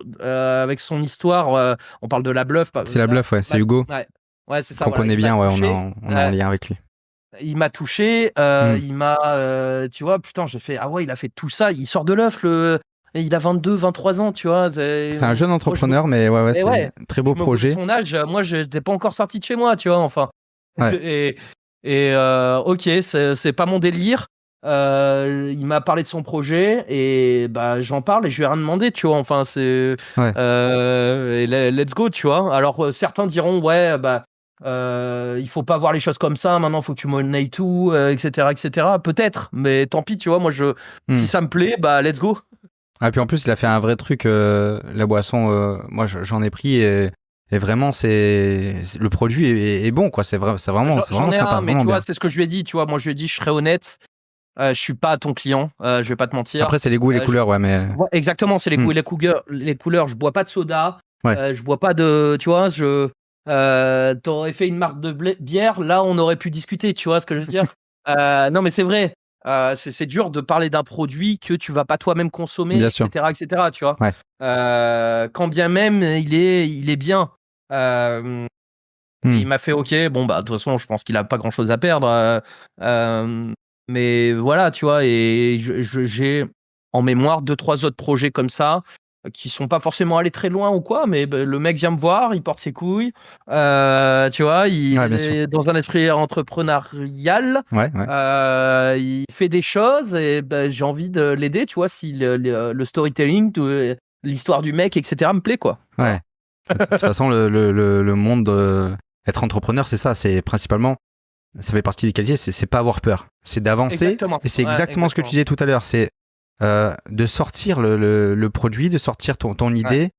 histoire, on parle de la bluff. C'est la bluff, ouais, c'est Hugo. Ouais, c'est ça. Qu'on connaît bien, ouais, on est en lien avec lui. il m'a touché, Hmm. il m'a, tu vois, putain, j'ai fait, ah ouais, il a fait tout ça, il sort de l'œuf, il a 22, 23 ans, tu vois. C'est un jeune Moi, entrepreneur, mais ouais, et c'est ouais, un très beau je me fous de projet. son âge, moi, je n'étais pas encore sorti de chez moi, tu vois, enfin. Ouais. Ok, c'est pas mon délire. Il m'a parlé de son projet et bah j'en parle et je lui ai rien demandé, tu vois. Enfin, Ouais. et let's go, tu vois. Alors certains diront ouais, bah il faut pas voir les choses comme ça. Maintenant, faut que tu monnaies tout, etc., etc. Peut-être, mais tant pis, tu vois. Moi, si Hmm. ça me plaît, bah let's go. Ah, puis en plus, il a fait un vrai truc, la boisson, moi j'en ai pris et vraiment, le produit est bon, quoi. C'est J'en vraiment ai sympa, un, mais vraiment tu vois, bien. c'est ce que je lui ai dit, tu vois. Moi, je lui ai dit, je serai honnête. Je suis pas ton client. Je vais pas te mentir. Après, c'est les goûts et les Je couleurs, ouais, mais. Ouais, exactement, c'est les Hmm. goûts et les couleurs. Les couleurs, je bois pas de soda, Ouais, je bois pas de, tu vois, t'aurais fait une marque de bière, là, on aurait pu discuter, tu vois ce que je veux dire. Non, mais c'est vrai. C'est dur de parler d'un produit que tu vas pas toi-même consommer, bien sûr. etc., tu vois. Ouais. Quand bien même il est bien. Hmm. Il m'a fait OK, bon bah de toute façon, je pense qu'il a pas grand-chose à perdre. Mais voilà, tu vois, et j'ai en mémoire deux trois autres projets comme ça qui sont pas forcément allés très loin ou quoi, mais le mec vient me voir, il porte ses couilles, tu vois, Ouais, il bien sûr. est dans un esprit entrepreneurial, Ouais, ouais. il fait des choses et bah, j'ai envie de l'aider, tu vois, si le storytelling, l'histoire du mec, etc. me plaît, quoi. Ouais. Voilà. De toute façon, le monde, être entrepreneur, c'est ça. C'est principalement, ça fait partie des qualités, c'est pas avoir peur. C'est d'avancer. Exactement. Et c'est Ouais, exactement ce que tu exactement. disais tout à l'heure. C'est de sortir le produit, de sortir ton Ouais, idée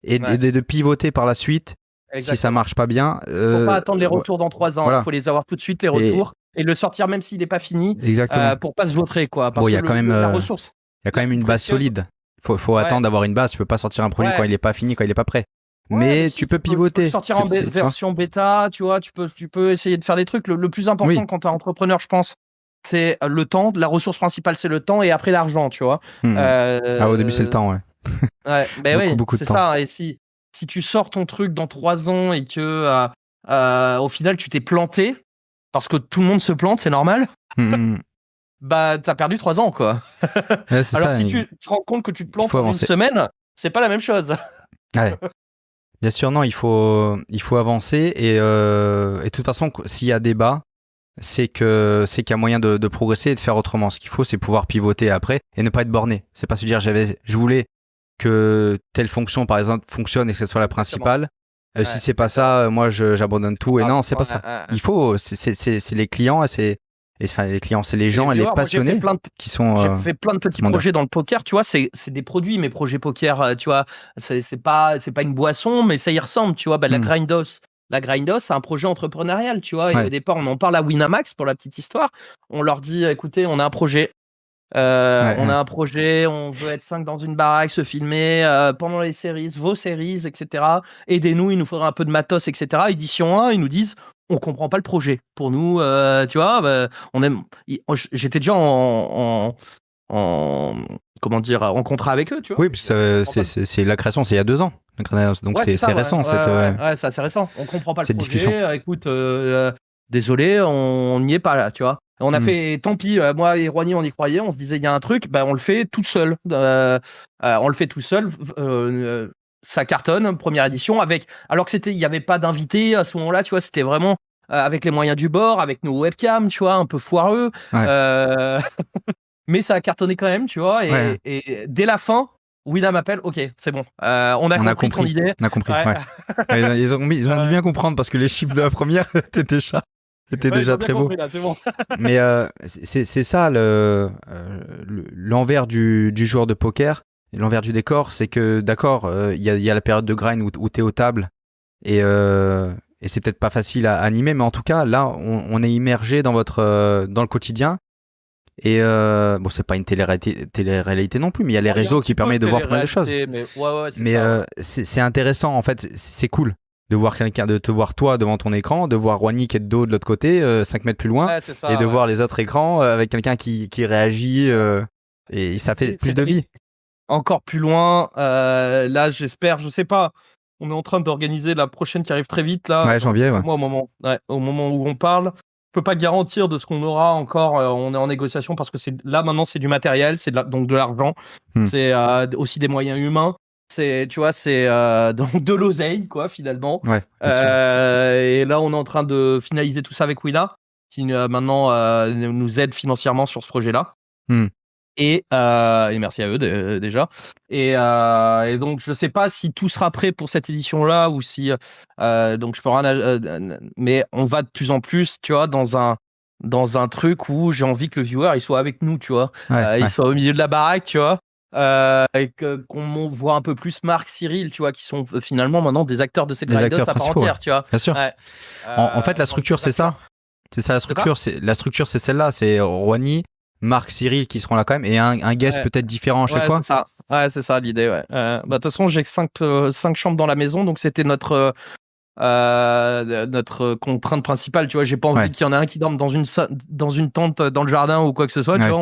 et ouais. de pivoter par la suite si ça Exactement. marche pas bien. Faut pas attendre les retours dans 3 ans. Il Voilà. faut les avoir tout de suite, les Et retours, et le sortir même s'il n'est pas fini, exactement. pour pas se vautrer, quoi. Bon, Parce que la ressource il y a quand la même plus une base précieuse. solide. Faut Ouais, attendre d'avoir une base. Tu peux pas sortir un produit quand ouais, il est pas fini, quand il est pas prêt. ouais, mais Mais si, tu peux tu peux le pivoter. sortir en Tu vois? version bêta, tu vois, tu peux essayer de faire des trucs. Le plus Oui. important quand tu es entrepreneur, je pense, c'est le temps. La ressource principale, c'est le temps, et après l'argent, tu vois. Hmm. Ah, au début, c'est le Euh, temps, ouais. ouais, ben Beaucoup, oui, beaucoup de c'est temps. ça. Et si tu sors ton truc dans 3 ans et que au final tu t'es planté, parce que tout le monde se plante, c'est normal, Hmm, hmm, hmm. bah t'as perdu 3 ans, quoi. Ouais, c'est Alors que ça. si tu te rends compte que tu te Il plantes faut en une avancer. semaine, c'est pas la même chose. Ouais. Bien sûr, non, il faut avancer et de toute façon, s'il y a débat, c'est qu'il y a moyen de progresser et de faire autrement. Ce qu'il faut, c'est pouvoir pivoter après et ne pas être borné. C'est pas se dire je voulais que telle fonction, par exemple, fonctionne et que ce soit la Exactement. principale. Si Ouais, c'est pas exactement. ça, moi, j'abandonne tout. Et Ah, non, c'est pas ouais, ça. Il faut, c'est les clients enfin, les clients, c'est les c'est les gens et les viewers. Moi, passionnés qui sont j'ai fait plein de petits demandeurs. projets dans le poker, tu vois. C'est des produits, mes projets poker, tu vois. C'est pas une boisson, mais ça y ressemble, tu vois. Bah, la Hmm. Grindos. La Grindos, c'est un projet entrepreneurial, tu vois. Et au Ouais, départ, on en parle à Winamax pour la petite histoire. On leur dit, écoutez, on a un projet. ouais, On a ouais. un projet, on veut être 5 dans une baraque, se filmer pendant les séries, vos séries, etc. Aidez-nous, il nous faudra un peu de matos, etc. Édition 1, ils nous disent, on comprend pas le projet. Pour nous, tu vois, bah, on aime. J'étais déjà en- comment dire, en contrat avec eux, tu vois. Oui, parce que On comprend pas c'est la création, c'est il y a 2 ans. Donc Ouais, c'est c'est ça, ouais. récent Ouais, c'est assez récent. On comprend pas le cette discussion. projet. Écoute, désolé, on n'y est pas là, tu vois. On a Hmm. fait, tant pis, moi et Ronnie, on y croyait, on se disait, il y a un truc, bah, on le fait tout seul. On le fait tout seul. Ça cartonne, première édition, alors que il y avait pas d'invités à ce moment-là, tu vois, c'était vraiment avec les moyens du bord, avec nos webcams, tu vois, un peu foireux. Ouais, Euh, mais ça a cartonné quand même, tu vois. ouais, Et dès la fin, Wina m'appelle, ok, c'est bon. On a on a compris ton compris. idée. On a compris, Ouais. ouais. Ouais, ils ont dû Euh, bien comprendre parce que les chiffres de la première étaient ouais, ils déjà ont bien très beaux. compris là, c'est bon. Mais c'est ça l'envers du joueur de poker, et l'envers du décor, c'est que d'accord, il y a la période de grind où tu es aux tables et c'est peut-être pas facile à animer, mais en tout cas là on est immergé dans le quotidien. Et bon, c'est pas une télé-réalité non plus, mais il y a les Oh, il y a un réseaux qui petit peu de permettent de voir pas mal de choses. télé-réalité, mais ouais, c'est Mais ça, ouais. c'est intéressant, en fait, c'est cool de voir quelqu'un, de te voir toi devant ton écran, de voir Wani qui est de dos de l'autre côté, 5 mètres plus loin, Ouais, c'est et de ça, ouais. voir les autres écrans avec quelqu'un qui réagit, et ça fait plus de Et vie. encore plus loin, là, j'espère, je sais pas. On est en train d'organiser la prochaine qui arrive très vite, là. Ouais, janvier, ouais. Moi, au moment où on parle. peux pas garantir de ce qu'on aura encore. On est en négociation parce que maintenant c'est du matériel, donc de l'argent, c'est aussi des moyens humains. C'est, tu vois, c'est donc de l'oseille, quoi, finalement. Ouais, et là, on est en train de finaliser tout ça avec Willa, qui maintenant nous aide financièrement sur ce projet-là. Et merci à eux déjà. Et donc, je sais pas si tout sera prêt pour cette édition-là ou si donc je peux rien. Mais on va de plus en plus, tu vois, dans un truc où j'ai envie que le viewer il soit avec nous, tu vois, il soit au milieu de la baraque, tu vois. Et qu'on voit un peu plus Marc, Cyril, tu vois, qui sont finalement maintenant des acteurs de cette grindhouse à part entière, tu vois. Bien sûr. En fait, la structure, c'est ça. C'est ça la structure. La structure, c'est celle-là. C'est Rouhani, Marc, Cyril qui seront là quand même, et un guest peut-être différent à chaque fois. C'est ça. Ouais, c'est ça l'idée. Ouais. De toute façon, j'ai 5 chambres dans la maison, donc c'était notre contrainte principale. Tu vois, j'ai pas envie qu'il y en ait un qui dorme dans une tente dans le jardin ou quoi que ce soit. Tu vois,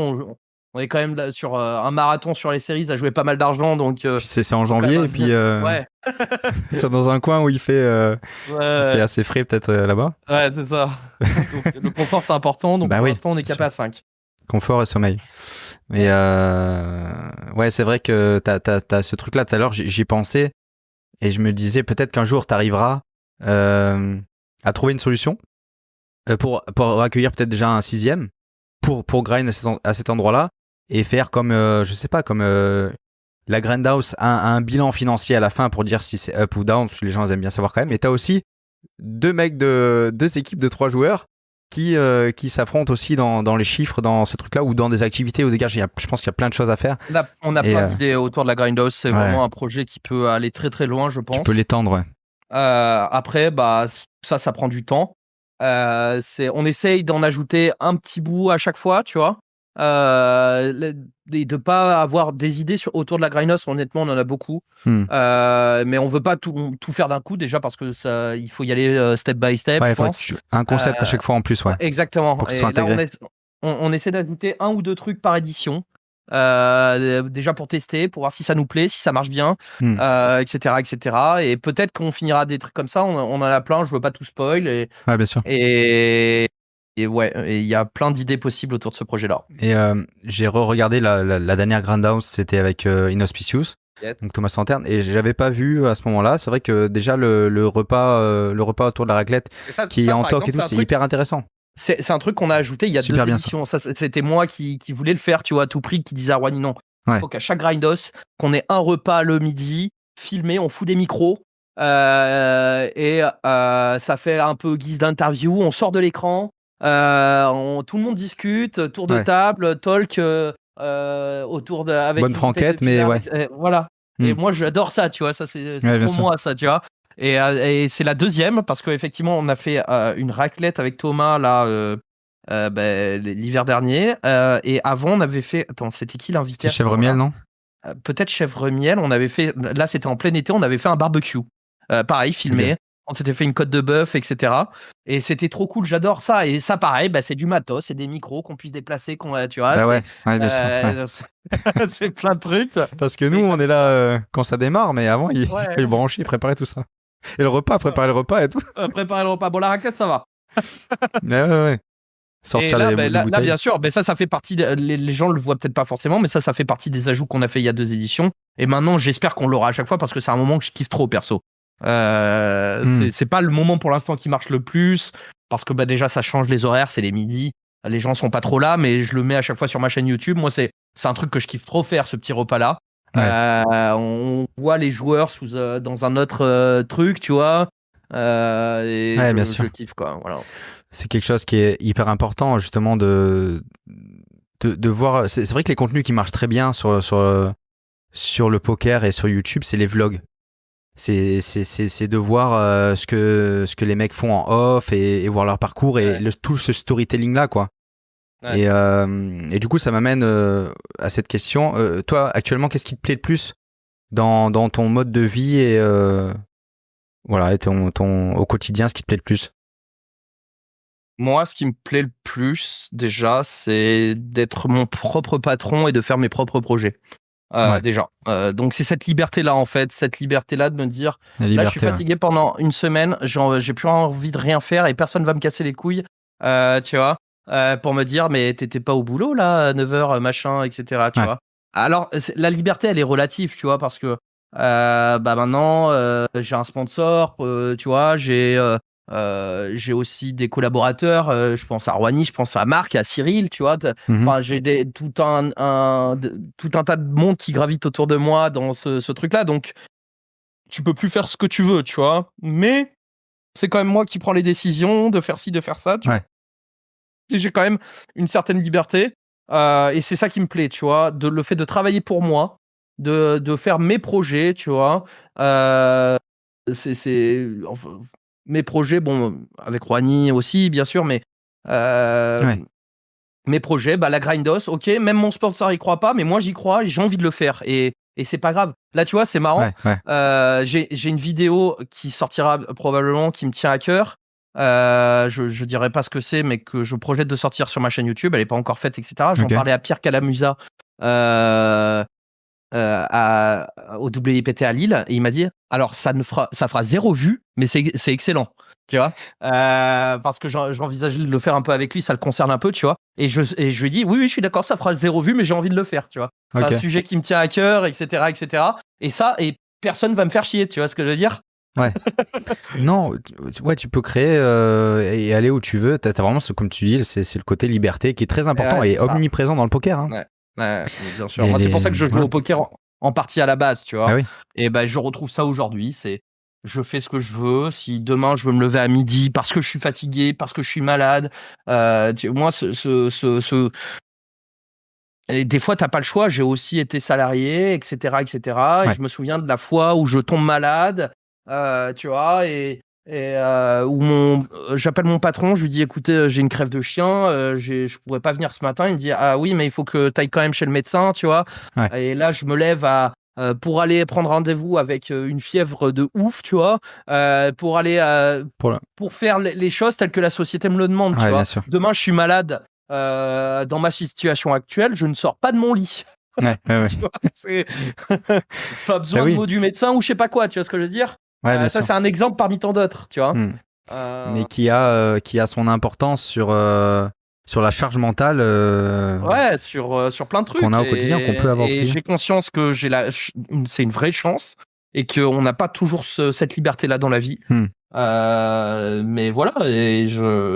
on est quand même là sur un marathon sur les séries, ça jouait pas mal d'argent, donc c'est en janvier et puis c'est dans un coin où il fait assez frais peut-être là-bas. Ouais, c'est ça. Donc, le confort c'est important, donc pour l'instant on est capé à 5. Confort et sommeil. Mais ouais, c'est vrai que t'as ce truc là tout à l'heure, j'y pensais et je me disais peut-être qu'un jour t'arriveras à trouver une solution pour accueillir peut-être déjà un 6e pour grind à cet endroit-là. Et faire comme, je sais pas, comme la Grindhouse a un bilan financier à la fin pour dire si c'est up ou down, parce que les gens aiment bien savoir quand même. Et t'as aussi deux équipes de 3 joueurs qui s'affrontent aussi dans les chiffres, dans ce truc-là, ou dans des activités, ou des gars, je pense qu'il y a plein de choses à faire. On a plein d'idées autour de la Grindhouse. C'est vraiment un projet qui peut aller très très loin, je pense. Tu peux l'étendre, ouais. Après, ça prend du temps. On essaye d'en ajouter un petit bout à chaque fois, tu vois. De pas avoir des idées autour de la Grindhouse, honnêtement on en a beaucoup, mais on veut pas tout faire d'un coup, déjà parce que ça, il faut y aller step by step, je pense. Un concept à chaque fois en plus, exactement, pour que ce soit intégré. On essaie d'ajouter 1 ou 2 trucs par édition, déjà pour tester, pour voir si ça nous plaît, si ça marche bien, etc. Et peut-être qu'on finira des trucs comme ça. On en a plein, je veux pas tout spoil, bien sûr. Et ouais, il y a plein d'idées possibles autour de ce projet-là. Et j'ai regardé la dernière Grindhouse, c'était avec Inauspicious, donc Thomas Lanterne, et j'avais pas vu à ce moment-là. C'est vrai que déjà le repas autour de la raclette qui est en toc et tout, c'est hyper intéressant. C'est un truc qu'on a ajouté il y a 2 éditions. Ça, c'était moi qui voulais le faire, tu vois, à tout prix, qui disait à Rouhani non. Il faut qu'à chaque Grindhouse, qu'on ait un repas le midi, filmé, on fout des micros. Et ça fait un peu guise d'interview, on sort de l'écran. Tout le monde discute, tour de table, talk autour avec bonne franquette, mais voilà. Et moi j'adore ça, tu vois, ça c'est pour moi ça, tu vois. Et c'est la 2e parce qu'effectivement on a fait une raclette avec Thomas là l'hiver dernier, et avant on avait fait, attends, c'était qui l'invité? C'est chèvre miel, non? Peut-être chèvre miel. On avait fait, là c'était en plein été, on avait fait un barbecue, pareil, filmé. On s'était fait une côte de bœuf, etc. Et c'était trop cool, j'adore ça. Et ça, pareil, c'est du matos, c'est des micros qu'on puisse déplacer, tu vois. Bien sûr. C'est plein de trucs. Parce que nous, on est là quand ça démarre, mais avant, il faut brancher, préparer tout ça. Et le repas, préparer le repas et tout. Préparer le repas. Bon, la raclette, ça va. Ouais. Sortir là, les là, bien sûr, ça fait partie. Les gens le voient peut-être pas forcément, mais ça fait partie des ajouts qu'on a fait il y a 2 éditions. Et maintenant, j'espère qu'on l'aura à chaque fois parce que c'est un moment que je kiffe trop, perso. C'est pas le moment pour l'instant qui marche le plus parce que déjà ça change les horaires, c'est les midis, les gens sont pas trop là, mais je le mets à chaque fois sur ma chaîne YouTube. Moi c'est un truc que je kiffe trop faire, ce petit repas là. On voit les joueurs dans un autre truc, tu vois, et bien sûr. je kiffe, quoi, voilà. C'est quelque chose qui est hyper important justement de voir. C'est vrai que les contenus qui marchent très bien sur le poker et sur YouTube, c'est les vlogs. C'est de voir ce que les mecs font en off et voir leur parcours et tout ce storytelling là, quoi. Et du coup ça m'amène à cette question. Toi actuellement, qu'est-ce qui te plaît le plus dans ton mode de vie et et ton au quotidien, ce qui te plaît le plus? Moi, ce qui me plaît le plus déjà, c'est d'être mon propre patron et de faire mes propres projets. Déjà. Donc c'est cette liberté-là, en fait, de me dire, là je suis fatigué pendant une semaine, j'ai plus envie de rien faire et personne va me casser les couilles. tu vois, pour me dire, mais t'étais pas au boulot là, à 9h, machin, etc. Tu Ouais. vois. Alors, la liberté, elle est relative, tu vois, parce que maintenant, j'ai un sponsor, tu vois, j'ai aussi des collaborateurs, je pense à Rouhani, je pense à Marc, à Cyril, tu vois. Mhm. Enfin, j'ai tout un tas de monde qui gravite autour de moi dans ce truc-là, donc tu peux plus faire ce que tu veux, tu vois. Mais c'est quand même moi qui prends les décisions de faire ci, de faire ça, tu vois. Ouais. Et j'ai quand même une certaine liberté, et c'est ça qui me plaît, tu vois, le fait de travailler pour moi, de faire mes projets, tu vois. Euh, enfin, mes projets, bon, avec Rouhani aussi, bien sûr, mais euh, Ouais. mes projets, la Grindos, ok, même mon sponsor y croit pas, mais moi j'y crois et j'ai envie de le faire. Et c'est pas grave. Là, tu vois, c'est marrant. Ouais. Ouais. J'ai une vidéo qui sortira probablement, qui me tient à cœur. Je dirais pas ce que c'est, mais que je projette de sortir sur ma chaîne YouTube. Elle est pas encore faite, etc. J'en Ok. parlais à Pierre Calamusa, au WIPT à Lille, et il m'a dit, alors ça fera 0 vue, mais c'est excellent, tu vois. Parce que j'envisage de le faire un peu avec lui, ça le concerne un peu, tu vois. Et je lui ai dit, oui, je suis d'accord, ça fera 0 vue, mais j'ai envie de le faire, tu vois. C'est un Ok. sujet qui me tient à cœur, etc., etc. Et personne va me faire chier, tu vois ce que je veux dire. Ouais. Non, ouais, tu peux créer et aller où tu veux. T'as vraiment, comme tu dis, c'est le côté liberté qui est très important Ouais, et c'est ça. omniprésent dans le poker. Hein. Ouais, ouais, bien sûr. Moi, c'est pour Les... ça que je joue Voilà. au poker en partie à la base, tu Ah vois. oui. Et je retrouve ça aujourd'hui. Je fais ce que je veux. Si demain je veux me lever à midi parce que je suis fatigué, parce que je suis malade, moi, et des fois, t'as pas le choix. J'ai aussi été salarié, etc., etc. Et Ouais. je me souviens de la fois où je tombe malade, tu vois, où j'appelle mon patron, je lui dis, écoutez, j'ai une crève de chien, je pourrais pas venir ce matin. Il me dit, ah oui, mais il faut que t'ailles quand même chez le médecin, tu vois. Ouais. Et là, je me lève pour aller prendre rendez-vous avec une fièvre de ouf, tu vois, pour aller Pour le... pour faire les choses telles que la société me le demande, tu Ouais, bien vois. sûr. Demain, je suis malade. Dans ma situation actuelle, je ne sors pas de mon lit. Ouais, ouais, ouais. Tu vois, c'est pas Ah besoin de oui. mots du médecin ou je sais pas quoi, tu vois ce que je veux dire. Ouais, bien Ça, sûr. c'est un exemple parmi tant d'autres, tu vois. Hmm. Mais Euh, qui a son importance sur la charge mentale ouais, sur plein de qu'on trucs. a au quotidien, qu'on peut avoir au Et quotidien. j'ai conscience que c'est une vraie chance et qu'on n'a pas toujours cette liberté-là dans la vie. Hmm. Mais voilà, et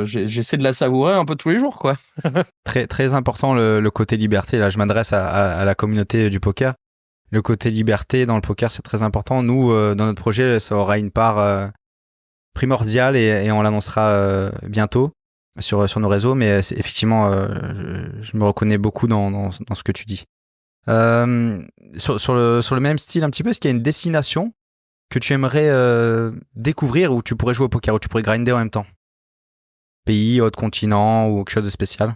j'essaie de la savourer un peu tous les jours, quoi. Très, très important le côté liberté. Là, je m'adresse à la communauté du poker. Le côté liberté dans le poker, c'est très important. Nous, dans notre projet, ça aura une part primordiale et on l'annoncera bientôt sur nos réseaux. Mais effectivement, je me reconnais beaucoup dans ce que tu dis. Sur le même style un petit peu, est-ce qu'il y a une destination que tu aimerais découvrir où tu pourrais jouer au poker, où tu pourrais grinder en même temps? Pays, autre continent ou quelque chose de spécial?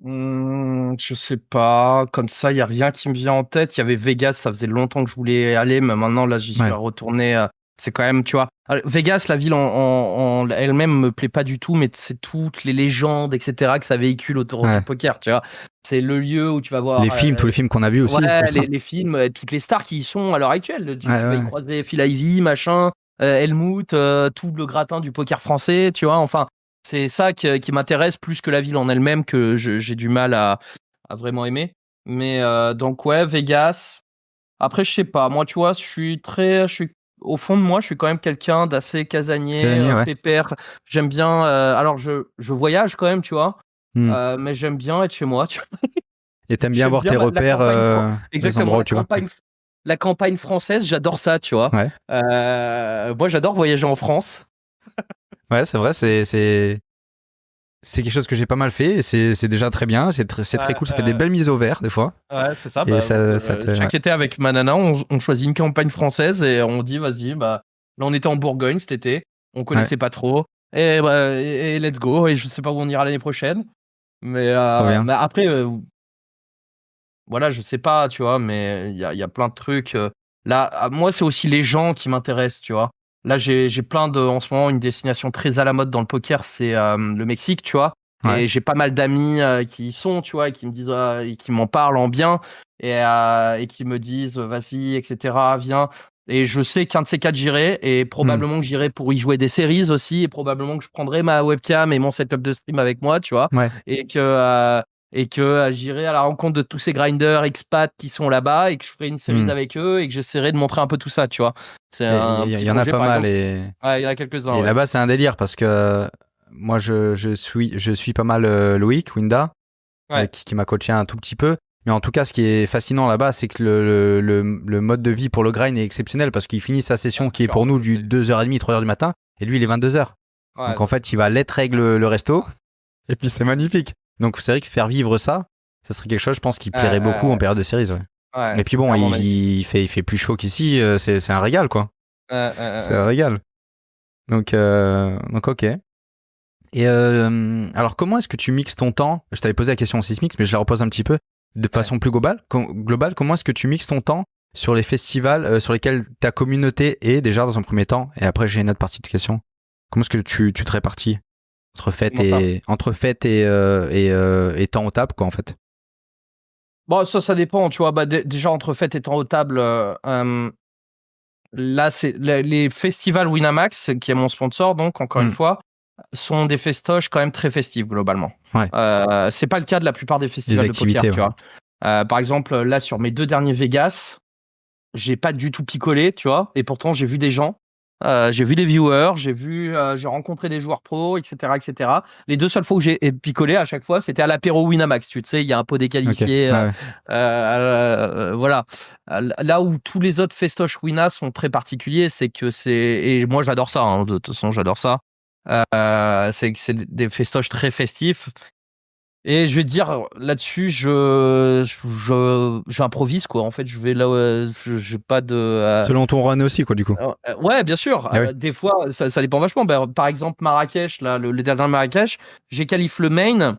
Je sais pas, comme ça, il y a rien qui me vient en tête. Il y avait Vegas, ça faisait longtemps que je voulais aller, mais maintenant là, j'y suis Ouais, retourné. C'est quand même, tu vois, Vegas, la ville en elle-même me plaît pas du tout, mais c'est toutes les légendes, etc., que ça véhicule autour du ouais. poker, tu vois. C'est le lieu où tu vas voir, Les films, tous les films qu'on a vus aussi, ouais, pour ça. les films, toutes les stars qui y sont à l'heure actuelle. Tu, Ouais, tu vas y ouais. croiser Phil Ivey, machin, Helmut, tout le gratin du poker français, tu vois. Enfin, c'est ça qui m'intéresse plus que la ville en elle-même, que j'ai du mal à vraiment aimer. Mais donc ouais, Vegas. Après, je sais pas. Moi, tu vois, au fond de moi, je suis quand même quelqu'un d'assez casanier, Casanier, ouais. pépère. J'aime bien. Alors, je voyage quand même, tu vois. Hmm. Mais j'aime bien être chez moi. Tu vois. Et t'aimes bien J'aime voir bien tes la repères campagne. dans les Exactement, endroits où tu vas. la campagne française. J'adore ça, tu vois. Ouais, Moi, j'adore voyager en France. ouais, c'est vrai, c'est quelque chose que j'ai pas mal fait et c'est déjà très bien, c'est très Ouais, cool, ça fait des belles mises au vert des fois. ouais, c'est ça. Et ça ouais. Chaque été avec ma nana, on choisit une campagne française et on dit, vas-y, là, on était en Bourgogne cet été. On Ouais, connaissait pas trop. Et let's go. Et je sais pas où on ira l'année prochaine. trop bien. Mais après, voilà, je sais pas, tu vois, mais il y a plein de trucs. Là, moi, c'est aussi les gens qui m'intéressent, tu vois. Là, j'ai en ce moment, une destination très à la mode dans le poker, c'est le Mexique, tu vois. Ouais, Et j'ai pas mal d'amis qui y sont, tu vois, et qui me disent, et qui m'en parlent en bien, et qui me disent, vas-y, etc., viens. Et je sais qu'un de ces quatre j'irai, et probablement que j'irai pour y jouer des séries aussi, et probablement que je prendrai ma webcam et mon setup de stream avec moi, tu vois. Ouais. Et que j'irai à la rencontre de tous ces grinders expats qui sont là-bas, et que je ferai une série avec eux, et que j'essaierai de montrer un peu tout ça, tu vois. C'est un Il petit y en a projet, pas par mal. exemple. Ouais, il y en a quelques-uns. Et Ouais. là-bas, c'est un délire parce que moi, je suis pas mal Loïc Winda, Ouais. qui m'a coaché un tout petit peu. Mais en tout cas, ce qui est fascinant là-bas, c'est que le mode de vie pour le grind est exceptionnel parce qu'il finit sa session qui est pour nous du 2h30, 3h du matin, et lui, il est 22h. Ouais. Donc en fait, il va lettre règle le resto, et puis c'est magnifique. Donc c'est vrai que faire vivre ça serait quelque chose, je pense, qui plairait beaucoup en période de series. Ouais. Ouais, Et puis bon, il fait plus chaud qu'ici, c'est un régal, quoi. C'est un régal. Donc ok. Et alors, comment est-ce que tu mixes ton temps? Je t'avais posé la question en Sysmix, mais je la repose un petit peu de façon plus globale. Comment est-ce que tu mixes ton temps sur les festivals sur lesquels ta communauté est déjà dans un premier temps? Et après, j'ai une autre partie de question. Comment est-ce que tu te répartis entre fêtes et temps au table, quoi, en fait? Bon, ça dépend, tu vois. Bah, déjà, entre fêtes et temps au table, là, c'est les festivals Winamax, qui est mon sponsor, donc, encore une fois, sont des festoches quand même très festifs, globalement. Ouais. C'est pas le cas de la plupart des festivals de poker, tu vois. Par exemple, là, sur mes 2 derniers Vegas, j'ai pas du tout picolé, tu vois, et pourtant, j'ai vu des gens. J'ai vu des viewers, j'ai rencontré des joueurs pros, etc., etc. Les 2 seules fois où j'ai picolé, à chaque fois, c'était à l'apéro Winamax. Tu sais, il y a un pot déqualifié. Okay. Voilà. Là où tous les autres festoches Wina sont très particuliers, c'est que et moi j'adore ça. Hein, de toute façon, j'adore ça. C'est que c'est des festoches très festifs. Et je vais te dire, là-dessus, j'improvise, quoi. En fait, je vais là, j'ai pas de. Selon ton run aussi, quoi, du coup. Ouais, bien sûr. Ah oui. Des fois, ça dépend vachement. Par exemple, Marrakech, là, le dernier Marrakech, j'ai qualifié le main,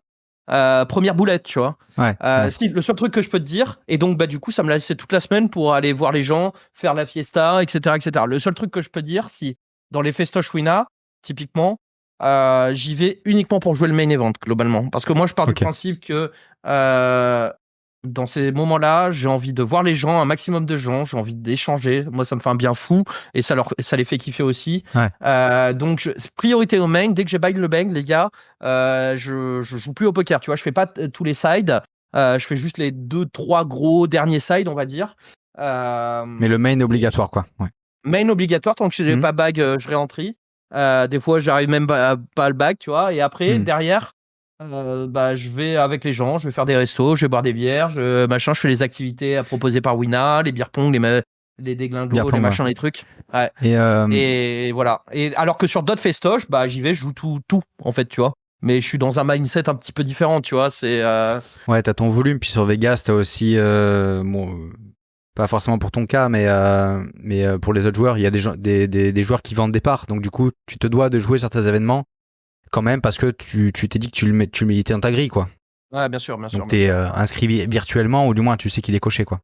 première boulette, tu vois. Ouais. Si, le seul truc que je peux te dire, et donc, bah, du coup, ça me l'a laissé toute la semaine pour aller voir les gens, faire la fiesta, etc., etc. Le seul truc que je peux te dire, si dans les festoches Wina, typiquement, j'y vais uniquement pour jouer le main event, globalement. Parce que moi, je pars du principe que dans ces moments-là, j'ai envie de voir les gens, un maximum de gens, j'ai envie d'échanger. Moi, ça me fait un bien fou et ça les fait kiffer aussi. Ouais. Donc, priorité au main. Dès que j'ai bail le bang, les gars, je joue plus au poker. Tu vois, je fais pas tous les sides. Je fais juste les 2-3 gros derniers sides, on va dire. Mais le main est obligatoire, quoi. Ouais. Main obligatoire, tant que je n'ai pas bag, je réentrie. Des fois, j'arrive même pas à le bag, tu vois. Et après, derrière, bah, je vais avec les gens, je vais faire des restos, je vais boire des bières, je fais les activités proposées par Wina, les beer pong, les déglingos, les machins, les trucs. Ouais. Et voilà. Et alors que sur d'autres festoches, bah, j'y vais, je joue tout, en fait, tu vois. Mais je suis dans un mindset un petit peu différent, tu vois. Ouais, t'as ton volume, puis sur Vegas, t'as aussi, pas forcément pour ton cas, mais pour les autres joueurs, il y a des joueurs qui vendent des parts. Donc du coup, tu te dois de jouer certains événements quand même parce que tu t'es dit que tu le mettais dans ta grille, quoi. Ouais, bien sûr. Donc t'es inscrit virtuellement, ou du moins tu sais qu'il est coché, quoi.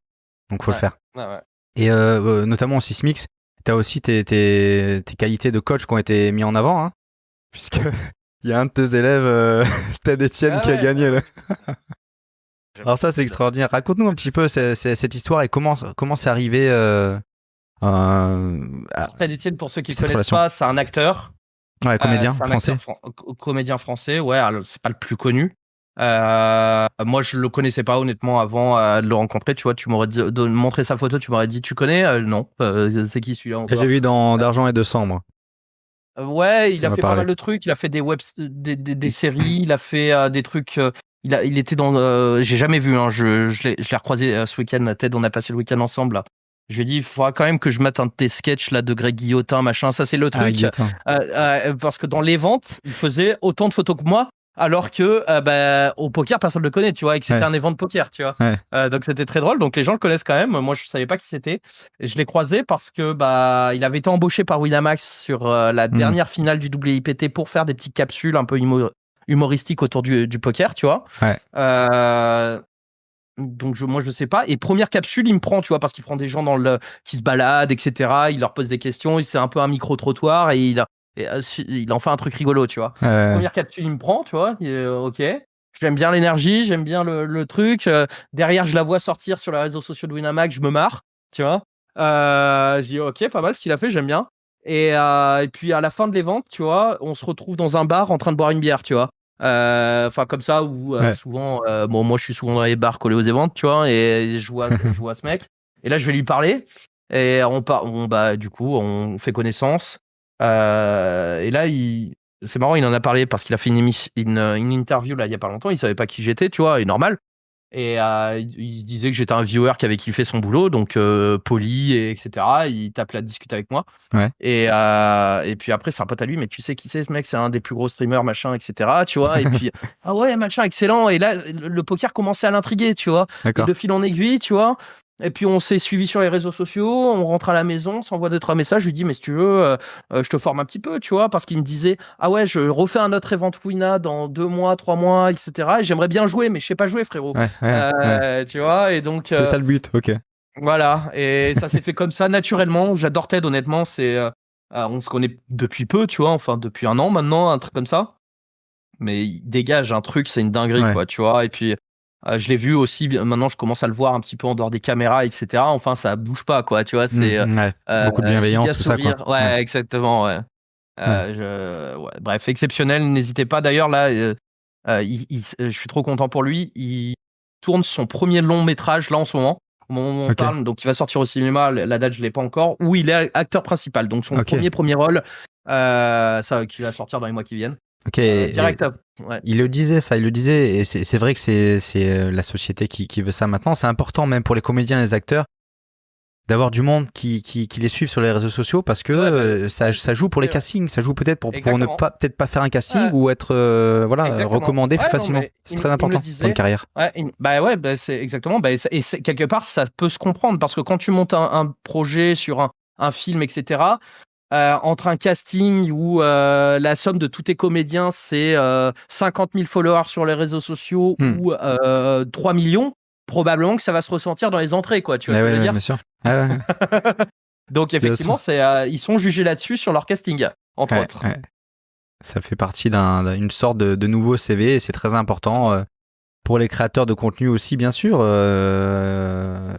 Donc faut le faire. Ouais. Et notamment au Sysmix, t'as aussi tes qualités de coach qui ont été mis en avant, hein, puisque il y a un de tes élèves, Ted Etienne, qui a gagné le... Alors ça, c'est extraordinaire. Raconte-nous un petit peu cette histoire et comment c'est arrivé. Ted Etienne, pour ceux qui ne connaissent pas, c'est un acteur. Ouais, comédien français. Comédien français, ouais. Alors, c'est pas le plus connu. Moi, je le connaissais pas honnêtement avant de le rencontrer. Tu vois, tu m'aurais dit, de montrer sa photo, tu m'aurais dit, tu connais? Non. C'est qui celui-là encore? J'ai vu dans d'argent et de sang, moi. Ouais, il a fait pas mal de trucs. Il a fait des séries. Il a fait des trucs. Il était dans. J'ai jamais vu. Hein, je l'ai recroisé ce week-end. Ted, on a passé le week-end ensemble. Là. Je lui ai dit, il faudra quand même que je mette un de tes sketchs là de Greg Guillotin, machin. Ça, c'est le truc. Parce que dans les ventes, il faisait autant de photos que moi. Alors que au poker, personne ne le connaît, tu vois, et que c'était un event de poker, tu vois. Donc c'était très drôle. Donc les gens le connaissent quand même. Moi, je savais pas qui c'était. Et je l'ai croisé parce que il avait été embauché par Winamax sur la dernière finale du WIPT pour faire des petites capsules un peu humoristiques autour du poker, tu vois. Donc moi je sais pas. Et première capsule, il me prend, tu vois, parce qu'il prend des gens qui se baladent, etc. Il leur pose des questions. C'est un peu un micro trottoir et il en fait un truc rigolo, tu vois. Première capsule, il me prend, tu vois. Ok. J'aime bien l'énergie, j'aime bien le truc. Derrière, je la vois sortir sur les réseaux sociaux de Winamax, je me marre, tu vois. J'ai dit ok, pas mal ce qu'il a fait, j'aime bien. Et puis à la fin de les ventes, tu vois, on se retrouve dans un bar en train de boire une bière, tu vois. Enfin comme ça, où souvent, bon, moi je suis souvent dans les bars collés aux événements, tu vois, et je vois ce mec. Et là, je vais lui parler. Et bah, du coup, on fait connaissance. Et là, c'est marrant, il en a parlé parce qu'il a fait une interview là il y a pas longtemps. Il savait pas qui j'étais, tu vois, et normal. Et il disait que j'étais un viewer qui avait kiffé son boulot, donc poli, etc. Il t'appelait à discuter avec moi. Ouais. Et puis après, c'est un pote à lui, mais tu sais qui c'est ce mec, c'est un des plus gros streamers, machin, etc. Tu vois, et puis, ah ouais, machin, excellent. Et là, le poker commençait à l'intriguer, tu vois. Et D'accord. de fil en aiguille, tu vois. Et puis on s'est suivi sur les réseaux sociaux, on rentre à la maison, on s'envoie 2-3 messages, je lui dis mais si tu veux, je te forme un petit peu, tu vois, parce qu'il me disait ah ouais, je refais un autre event Wina dans 2 mois, 3 mois, etc. Et j'aimerais bien jouer, mais je sais pas jouer, frérot. Ouais. Tu vois, et donc C'est ça le but, ok. voilà, et ça s'est fait comme ça naturellement. J'adore Ted, honnêtement, on se connaît depuis peu, tu vois, enfin depuis 1 an maintenant, un truc comme ça. Mais il dégage un truc, c'est une dinguerie, Ouais. quoi, tu vois. Et puis je l'ai vu aussi, maintenant je commence à le voir un petit peu en dehors des caméras, etc. Enfin, ça bouge pas, quoi, tu vois. C'est Ouais. Beaucoup de bienveillance, giga tout ça, quoi. sourire. Ouais, exactement, ouais. Ouais. Ouais. Bref, exceptionnel. N'hésitez pas. D'ailleurs, là, je suis trop content pour lui. Il tourne son premier long métrage là en ce moment. Au moment où on Ok. parle, donc il va sortir au cinéma. La date, je l'ai pas encore. Où il est acteur principal. Donc son Ok. premier rôle, ça qui va sortir dans les mois qui viennent. Ok. Et Direct. Ouais. il le disait, ça, il le disait, et c'est vrai que c'est la société qui veut ça maintenant. C'est important même pour les comédiens et les acteurs d'avoir du monde qui les suivent sur les réseaux sociaux parce que Ouais, ça joue pour les ouais. castings, ça joue peut-être pour ne Exactement. peut-être pas faire un casting Ouais. ou être Exactement. recommandé plus Ouais, non, facilement. mais C'est il très me important pour disait. une carrière. Ouais, c'est exactement. Quelque part, ça peut se comprendre parce que quand tu montes un projet sur un film, etc., entre un casting où la somme de tous tes comédiens, c'est 50 000 followers sur les réseaux sociaux Hmm. ou 3 millions, probablement que ça va se ressentir dans les entrées, quoi. Tu vois ce que je veux dire? Bien sûr. Ouais. Donc, Bien sûr. effectivement, ils sont jugés là-dessus sur leur casting, entre autres. Ouais. Ça fait partie d'une sorte de nouveau CV et c'est très important pour les créateurs de contenu aussi, bien sûr. On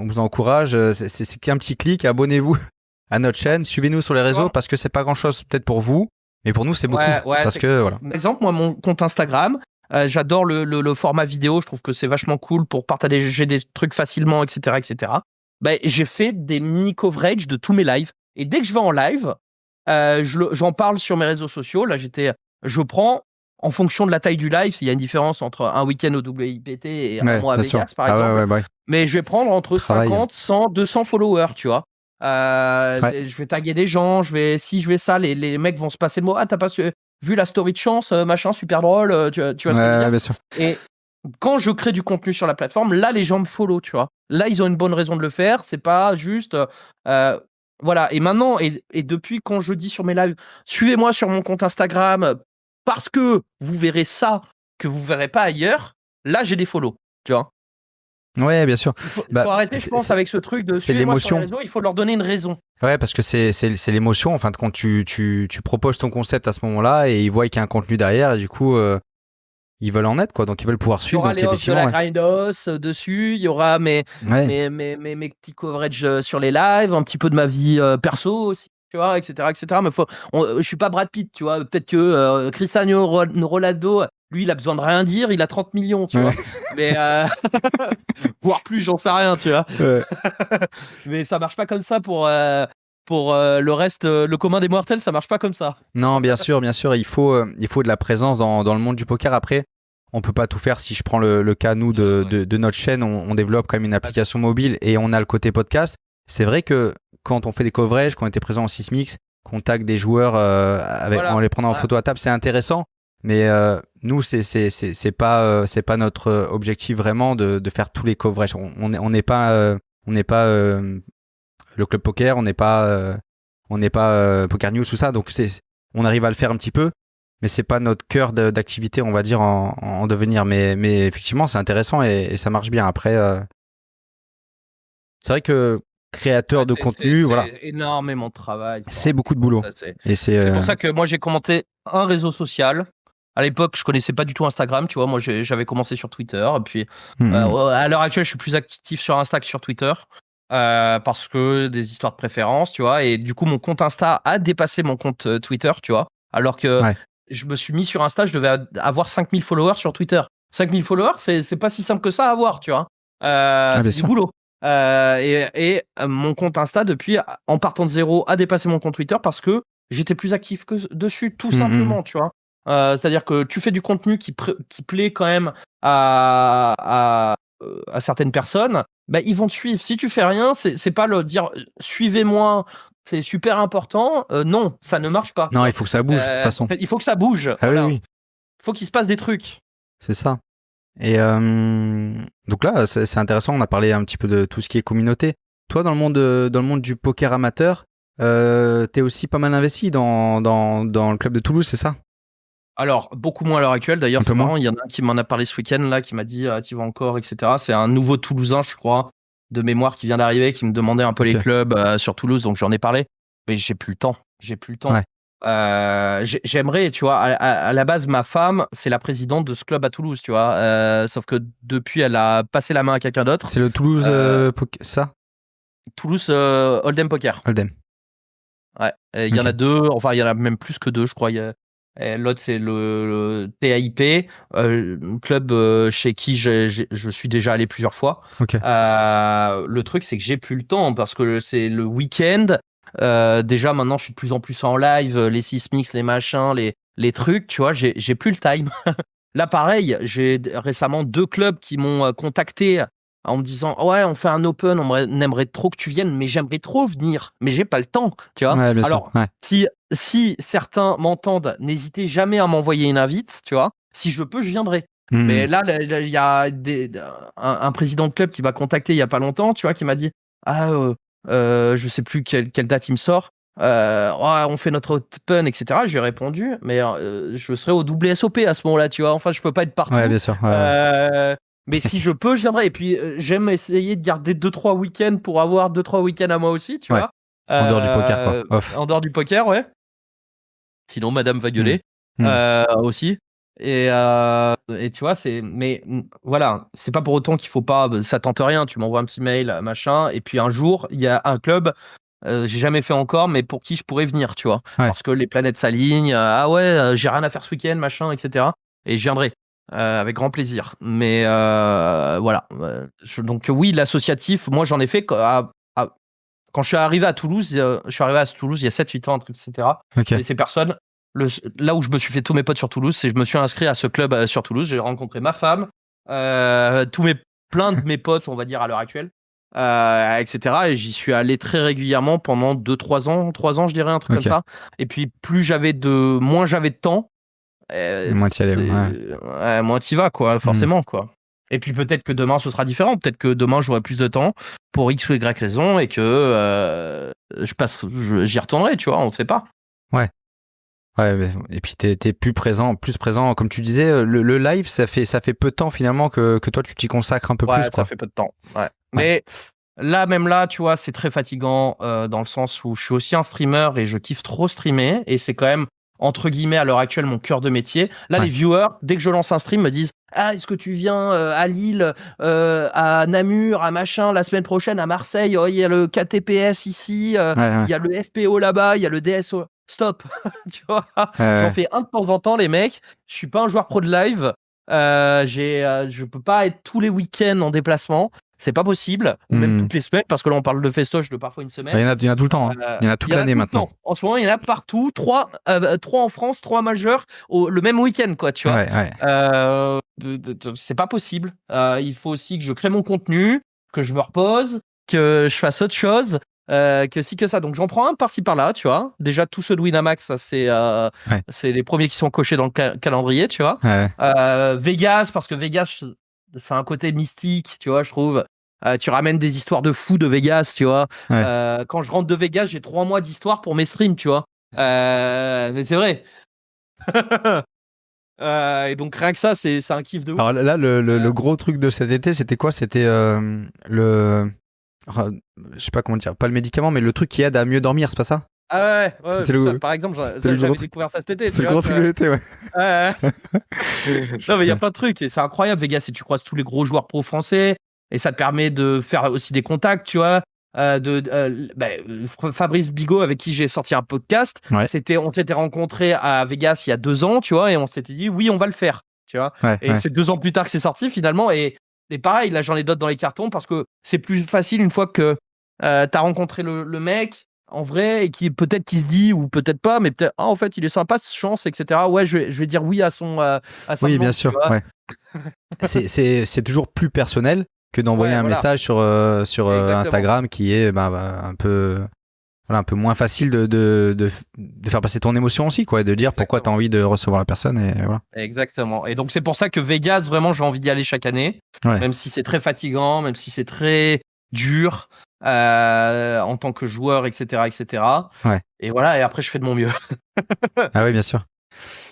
vous encourage. C'est qu'un petit clic. Abonnez-vous à notre chaîne. Suivez-nous sur les réseaux parce que c'est pas grand-chose peut-être pour vous, mais pour nous, c'est beaucoup. Ouais, Parce que, voilà. Par exemple, moi, mon compte Instagram, j'adore le format vidéo. Je trouve que c'est vachement cool pour partager des trucs facilement, etc., etc. J'ai fait des mini coverage de tous mes lives. Et dès que je vais en live, j'en parle sur mes réseaux sociaux. Là, je prends en fonction de la taille du live. Il y a une différence entre un week-end au WIPT et un mois à bien sûr. Vegas, par exemple. Ouais. Mais je vais prendre entre Travail. 50, 100, 200 followers, tu vois. Je vais taguer des gens, si je vais ça, les mecs vont se passer le mot. Ah, t'as pas vu la story de Chance, machin, super drôle, tu vois ce que je veux dire? Bien sûr. Et quand je crée du contenu sur la plateforme, là, les gens me follow, tu vois. Là, ils ont une bonne raison de le faire. C'est pas juste. Voilà. Et maintenant, et depuis quand je dis sur mes lives, suivez-moi sur mon compte Instagram parce que vous verrez ça que vous verrez pas ailleurs. Là, j'ai des follow, tu vois. Ouais, bien sûr. Il faut arrêter, je pense, avec ce truc de c'est suivez-moi sur l'émotion. les réseaux, il faut leur donner une raison. Ouais, parce que c'est l'émotion. En fin de compte, tu proposes ton concept à ce moment-là et ils voient qu'il y a un contenu derrière et du coup, ils veulent en être, quoi. Donc, ils veulent pouvoir suivre. Il y aura Donc, les hosts de la Grindos dessus, il y aura mes petits coverages sur les lives, un petit peu de ma vie perso aussi, tu vois, etc. Mais je suis pas Brad Pitt, tu vois. Peut-être que Cristiano Ronaldo, lui, il a besoin de rien dire, il a 30 millions, tu vois. Mais voire plus, j'en sais rien, tu vois. Mais ça marche pas comme ça pour le reste, le commun des mortels, ça marche pas comme ça. Non, bien sûr, il faut de la présence dans le monde du poker. Après, on peut pas tout faire. Si je prends le cas, nous, de notre chaîne, on développe quand même une application mobile et on a le côté podcast. C'est vrai que quand on fait des coverages, quand on était présent en Sismix, qu'on tag des joueurs en les prenant en photo à table, c'est intéressant. Mais nous, c'est pas notre objectif vraiment de faire tous les coverages. On n'est pas le club poker, on n'est pas Poker News, tout ça. Donc on arrive à le faire un petit peu, mais c'est pas notre cœur d'activité, on va dire, en devenir. Mais effectivement, c'est intéressant et ça marche bien. Après, c'est vrai que créateur de contenu, voilà, c'est énormément de travail. c'est beaucoup de boulot. C'est pour ça que moi j'ai commenté un réseau social. À l'époque, je connaissais pas du tout Instagram, tu vois. Moi, j'avais commencé sur Twitter. Et puis, à l'heure actuelle, je suis plus actif sur Insta que sur Twitter. parce que des histoires de préférence, tu vois. Et du coup, mon compte Insta a dépassé mon compte Twitter, tu vois. Alors que Ouais. je me suis mis sur Insta, je devais avoir 5000 followers sur Twitter. 5000 followers, c'est pas si simple que ça à avoir, tu vois. Bien C'est du sûr. boulot. Mon compte Insta, depuis, en partant de zéro, a dépassé mon compte Twitter parce que j'étais plus actif que dessus, tout simplement, tu vois. C'est-à-dire que tu fais du contenu qui plaît quand même à certaines personnes, bah, ils vont te suivre. Si tu fais rien, c'est pas le dire suivez-moi, c'est super important. Non, ça ne marche pas. Non, il faut que ça bouge de toute façon. Il faut que ça bouge. Ah oui, Voilà. oui, Il faut qu'il se passe des trucs. c'est ça. Et donc là, c'est intéressant. On a parlé un petit peu de tout ce qui est communauté. Toi, dans le monde du poker amateur, t'es aussi pas mal investi dans le club de Toulouse, c'est ça? Alors, beaucoup moins à l'heure actuelle. D'ailleurs, Un peu c'est moins. marrant. Il y en a un qui m'en a parlé ce week-end, là, qui m'a dit tu vas encore, etc. C'est un nouveau Toulousain, je crois, de mémoire qui vient d'arriver, qui me demandait un peu les Ok. clubs sur Toulouse. Donc, j'en ai parlé. Mais j'ai plus le temps. J'ai plus le temps. Ouais. J'aimerais, tu vois, à la base, ma femme, c'est la présidente de ce club à Toulouse, tu vois. Sauf que depuis, elle a passé la main à quelqu'un d'autre. C'est le Toulouse ça? Toulouse Hold'em Poker. Hold'em. Ouais. Il y en Ok. a deux, enfin, il y en a même plus que deux, je crois. L'autre, c'est le TAIP, club chez qui je suis déjà allé plusieurs fois. Ok. Le truc, c'est que j'ai plus le temps parce que c'est le week-end. Déjà, maintenant, je suis de plus en plus en live, les sismix, les machins, les trucs, tu vois, j'ai plus le time. Là, pareil, j'ai récemment 2 clubs qui m'ont contacté en me disant ouais, on fait un open, on aimerait trop que tu viennes, mais j'aimerais trop venir, mais j'ai pas le temps, tu vois. Ouais, bien sûr. Alors, Ouais. si certains m'entendent, n'hésitez jamais à m'envoyer une invite, tu vois. Si je peux, je viendrai. Mais là, il y a un président de club qui m'a contacté il y a pas longtemps, tu vois, qui m'a dit je sais plus quelle date il me sort. Ouais, on fait notre open, etc. J'ai répondu, mais je serai au WSOP à ce moment-là, tu vois. Enfin, je peux pas être partout. Ouais, bien sûr. Ouais. Mais si je peux, je viendrai. Et puis, j'aime essayer de garder 2-3 week-ends pour avoir 2-3 week-ends à moi aussi, tu Ouais. vois. En dehors du poker, quoi. Off. En dehors du poker, ouais. Sinon, madame va gueuler aussi. Et tu vois, mais voilà, c'est pas pour autant qu'il faut pas, ça tente rien. Tu m'envoies un petit mail, machin. Et puis un jour, il y a un club. J'ai jamais fait encore, mais pour qui je pourrais venir, tu vois. Ouais. Parce que les planètes s'alignent. Ah ouais, j'ai rien à faire ce week-end, machin, etc. Et je viendrai avec grand plaisir. Mais voilà. Donc oui, l'associatif, moi j'en ai fait quand je suis arrivé à Toulouse. Je suis arrivé à Toulouse il y a 7-8 ans, etc. Ok. Et ces personnes, là où je me suis fait tous mes potes sur Toulouse, c'est que je me suis inscrit à ce club sur Toulouse. J'ai rencontré ma femme, plein de mes potes, on va dire à l'heure actuelle. Etc. Et j'y suis allé très régulièrement pendant 2-3 ans, 3 ans, je dirais, un truc Ok. comme ça. Et puis, moins j'avais de temps, Moi, t'y allais, ouais. moins t'y vas, quoi, forcément, quoi. Et puis, peut-être que demain, ce sera différent. Peut-être que demain, j'aurai plus de temps pour X ou Y raison et que j'y retournerai, tu vois, on ne sait pas. Ouais. Ouais, et puis t'es plus présent, comme tu disais, le live, ça fait peu de temps finalement que toi tu t'y consacres un peu plus, quoi. Ça fait peu de temps. Ouais. Mais même là, tu vois, c'est très fatigant dans le sens où je suis aussi un streamer et je kiffe trop streamer et c'est quand même entre guillemets à l'heure actuelle mon cœur de métier. Là, les viewers, dès que je lance un stream, me disent est-ce que tu viens à Lille, à Namur, à machin, la semaine prochaine à Marseille, il y a le KTPS ici, il y a le FPO là-bas, il y a le DSO. Stop, tu vois. J'en fais un de temps en temps, les mecs. Je suis pas un joueur pro de live. Je peux pas être tous les week-ends en déplacement. C'est pas possible. Ou même toutes les semaines, parce que là, on parle de festoche de parfois une semaine. Il y en a tout le temps. Il y en a toute l'année maintenant. En ce moment, il y en a partout. 3 en France, 3 majeurs le même week-end, quoi, tu vois. C'est pas possible. Il faut aussi que je crée mon contenu, que je me repose, que je fasse autre chose. Que si que ça, donc j'en prends un par-ci par-là, tu vois. Déjà tous ceux de Winamax, ça c'est les premiers qui sont cochés dans le calendrier, tu vois. Vegas, parce que Vegas c'est un côté mystique, tu vois, je trouve. Tu ramènes des histoires de fous de Vegas, tu vois. Quand je rentre de Vegas, j'ai 3 mois d'histoire pour mes streams, tu vois. Mais c'est vrai. Et donc rien que ça, c'est un kiff de ouf. Alors là, le gros truc de cet été, c'était quoi? C'était je sais pas comment dire, pas le médicament, mais le truc qui aide à mieux dormir, c'est pas ça? Ah ouais, ça, par exemple, j'avais découvert ça cet été. C'est le gros truc de l'été, ouais. Non, mais il y a plein de trucs et c'est incroyable, Vegas, et tu croises tous les gros joueurs pro français et ça te permet de faire aussi des contacts, tu vois. Fabrice Bigot, avec qui j'ai sorti un podcast. Ouais. On s'était rencontrés à Vegas il y a 2 ans, tu vois, et on s'était dit oui, on va le faire, tu vois. Et c'est 2 ans plus tard que c'est sorti finalement. Et pareil, là, j'en ai d'autres dans les cartons parce que c'est plus facile une fois que t'as rencontré le mec en vrai et qui peut-être qui se dit ou peut-être pas, mais peut-être en fait il est sympa, ce chance, etc. Ouais, je vais dire oui à son. Oui, demande, bien sûr. Ouais. c'est toujours plus personnel que d'envoyer un message sur Instagram qui est un peu moins facile de faire passer ton émotion aussi, quoi, et de dire pourquoi tu as envie de recevoir la personne. Et voilà. Exactement. Et donc c'est pour ça que Vegas, vraiment, j'ai envie d'y aller chaque année, même si c'est très fatigant, même si c'est très dur en tant que joueur, etc., etc. Ouais. Et voilà. Et après, je fais de mon mieux. Ah oui, bien sûr.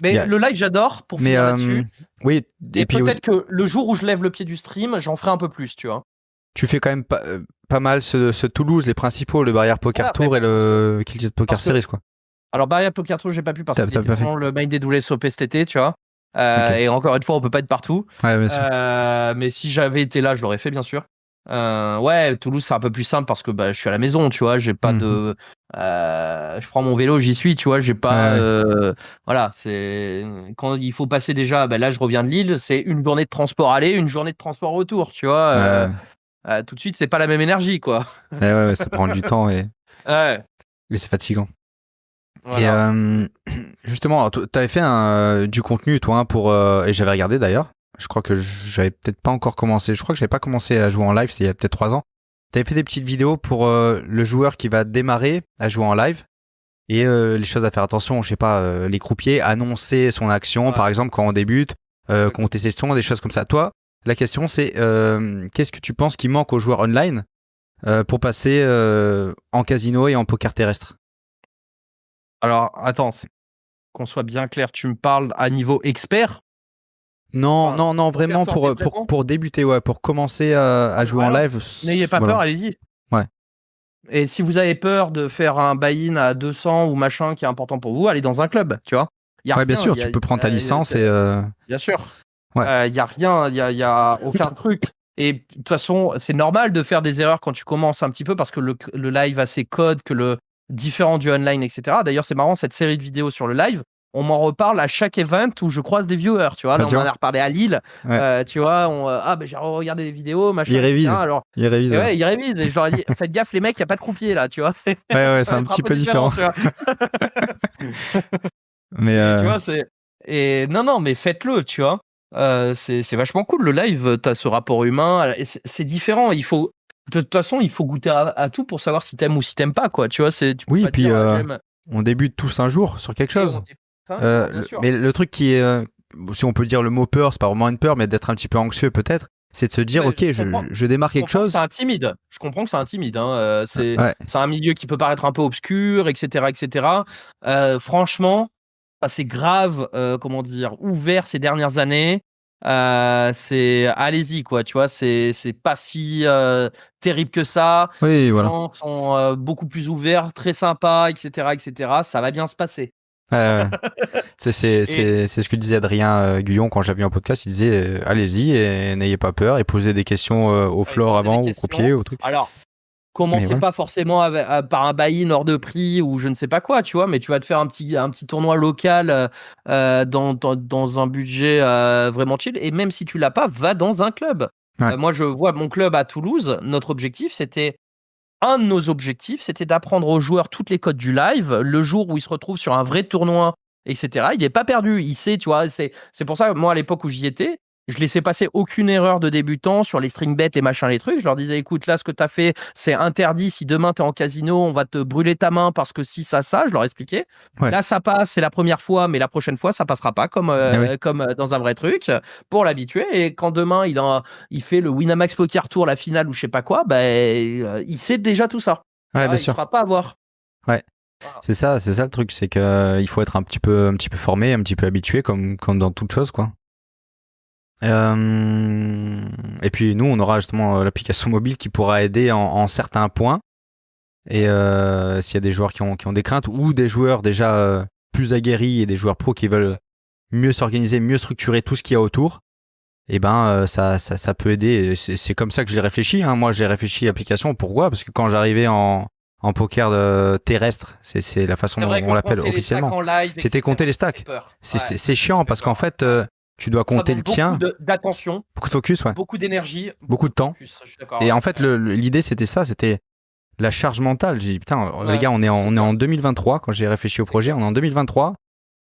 Mais le live, j'adore pour finir là-dessus. Oui. Et puis peut-être que le jour où je lève le pied du stream, j'en ferai un peu plus, tu vois. Tu fais quand même pas mal ce Toulouse, les principaux, le Barrière Poker Tour et le Killset Poker Series, quoi. Alors Barrière Poker Tour, j'ai pas pu parce que c'était vraiment le main des WSOP cet été, tu vois. Et encore une fois, on peut pas être partout. Ouais, bien sûr. Mais si j'avais été là, je l'aurais fait, bien sûr. Toulouse, c'est un peu plus simple parce que je suis à la maison, tu vois. J'ai pas de. Je prends mon vélo, j'y suis, tu vois. J'ai pas. Voilà, c'est quand il faut passer déjà. Là, je reviens de Lille, c'est une journée de transport aller, une journée de transport retour, tu vois. Tout de suite, c'est pas la même énergie, quoi. Ouais, ça prend du temps et c'est fatigant. Voilà. Et justement, tu avais fait du contenu, toi, et j'avais regardé d'ailleurs. Je crois que j'avais peut-être pas encore commencé. Je crois que j'avais pas commencé à jouer en live, c'était il y a peut-être 3 ans. Tu avais fait des petites vidéos pour le joueur qui va démarrer à jouer en live et les choses à faire attention, je sais pas, les croupiers, annoncer son action, par exemple, quand on débute, compter ses jetons, des choses comme ça. Toi, la question, c'est qu'est-ce que tu penses qui manque aux joueurs online pour passer en casino et en poker terrestre? Alors, attends, qu'on soit bien clair, tu me parles à niveau expert? Non, vraiment pour débuter, pour commencer à jouer en live. N'ayez pas peur, allez-y. Ouais. Et si vous avez peur de faire un buy-in à 200 ou machin qui est important pour vous, allez dans un club, tu vois. Bien sûr, tu peux prendre ta licence et. Bien sûr. Il y a rien, il y a aucun truc. Et de toute façon, c'est normal de faire des erreurs quand tu commences un petit peu parce que le live a ses codes, que le différent du online, etc. D'ailleurs, c'est marrant, cette série de vidéos sur le live, on m'en reparle à chaque event où je croise des viewers, tu vois. Là, on en a reparlé à Lille, tu vois. J'ai regardé des vidéos, machin. Ils révisent. Ils révisent. Ils révisent. Et je leur ai dit, faites gaffe, les mecs, il n'y a pas de croupier là, tu vois. C'est un petit peu différent. Mais tu vois, et non, mais faites-le, tu vois. C'est vachement cool. Le live, t'as ce rapport humain. C'est différent. De toute façon, il faut goûter à tout pour savoir si t'aimes ou si t'aimes pas, quoi. Tu vois, et puis on débute tous un jour sur quelque chose. Mais le truc qui est, si on peut dire le mot peur, c'est pas vraiment une peur, mais d'être un petit peu anxieux peut-être, c'est de se dire je démarre quelque chose. C'est intimide. Je comprends que c'est intimide. Hein. C'est un milieu qui peut paraître un peu obscur, etc., etc. Franchement, ça c'est grave, ouvert ces dernières années. Allez-y, quoi, tu vois, c'est pas si terrible que ça. Les gens sont beaucoup plus ouverts, très sympas, etc., etc. Ça va bien se passer. C'est ce que disait Adrien Guyon quand j'avais vu en podcast. Il disait allez-y et n'ayez pas peur et posez des questions au floor avant, au croupier, au truc. Alors, commencez pas forcément par un buy-in hors de prix ou je ne sais pas quoi, tu vois, mais tu vas te faire un petit tournoi local dans un budget vraiment chill. Et même si tu l'as pas, va dans un club. Moi, je vois mon club à Toulouse. Un de nos objectifs, c'était d'apprendre aux joueurs toutes les codes du live. Le jour où ils se retrouvent sur un vrai tournoi, etc., il n'est pas perdu. Il sait, tu vois. C'est pour ça, moi, à l'époque où j'y étais, je laissais passer aucune erreur de débutant sur les string bets, les machins, les trucs. Je leur disais, écoute, là, ce que tu as fait, c'est interdit. Si demain, tu es en casino, on va te brûler ta main parce que si, ça. Je leur expliquais. Là, ça passe, c'est la première fois, mais la prochaine fois, ça passera pas comme dans un vrai truc pour l'habituer. Et quand demain, il fait le Winamax Poker Tour, la finale ou je sais pas quoi, il sait déjà tout ça. Bien il sûr. ne fera pas avoir. Voilà. C'est ça le truc, c'est qu'il faut être un petit peu formé, un petit peu habitué, comme dans toute chose, quoi. Et puis nous on aura justement l'application mobile qui pourra aider en certains points et s'il y a des joueurs qui ont des craintes ou des joueurs déjà plus aguerris et des joueurs pros qui veulent mieux s'organiser, mieux structurer tout ce qu'il y a autour, et ben ça peut aider. C'est comme ça que j'ai réfléchi. Hein. Moi, j'ai réfléchi à l'application. Pourquoi? Parce que quand j'arrivais en poker terrestre, c'est la façon C'est dont vrai on que l'appelle compter les stacks officiellement. en live, C'était etc., compter les ça fait stacks. peur. C'est chiant parce qu'en fait, tu dois Ça compter le demande tien, d'attention, beaucoup de focus, ouais, beaucoup d'énergie, beaucoup beaucoup de de temps. focus. Je suis d'accord. Et Ouais. en fait, l'idée c'était ça, c'était la charge mentale. J'ai dit putain, les Ouais, gars, on est c'est en clair. 2023 quand j'ai réfléchi au C'est projet. clair. On est en 2023.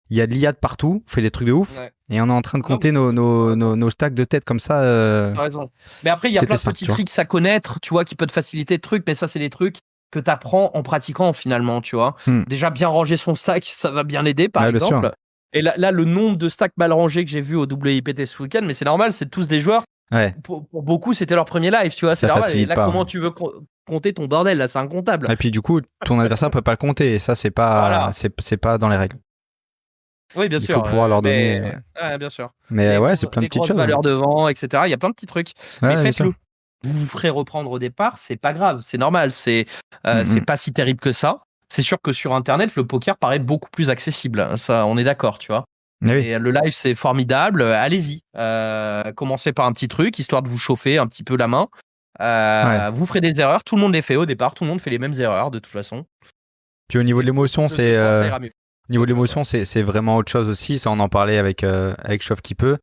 Il y a de l'IA de partout, on fait des trucs de ouf, Ouais. et on est en train de Non, compter nos stacks de tête comme ça. t'as raison. Mais après, il y a plein C'était de ça, petits tu vois. tricks à connaître, tu vois, qui peuvent te faciliter le truc, mais ça, c'est des trucs que tu apprends en pratiquant finalement, tu vois. Hmm. Déjà, bien ranger son stack, ça va bien aider, par Ouais, bien sûr. exemple. Et là, le nombre de stacks mal rangés que j'ai vu au WIPT ce week-end, mais c'est normal, c'est tous des joueurs. Ouais, Pour beaucoup, c'était leur premier live, tu vois, c'est ça normal. Et facilite là, pas. comment tu veux compter ton bordel? Là, c'est incomptable. Et puis du coup, ton adversaire peut pas le compter, et ça c'est pas, Voilà. c'est pas dans les règles. Oui, bien Il sûr. faut pouvoir leur donner. Mais Ouais. ouais, bien sûr. Mais ouais, c'est plein de Les petites grosses choses. Ouais, valeurs devant, etc. Il y a plein de petits trucs. Mais bien sûr. faites-le. Vous vous ferez reprendre au départ, c'est pas grave, c'est normal, c'est pas si terrible que ça. C'est sûr que sur Internet, le poker paraît beaucoup plus accessible. Hein, ça, on est d'accord, tu vois. Mais oui. Et le live, c'est formidable. Allez-y. Commencez par un petit truc, histoire de vous chauffer un petit peu la main. Ouais. Vous ferez des erreurs. Tout le monde les fait au départ. Tout le monde fait les mêmes erreurs, de toute façon. Puis au niveau de l'émotion, De temps, ça ira mieux. niveau de l'émotion, c'est vraiment autre chose aussi. Ça, on en parlait avec Chauve qui peut.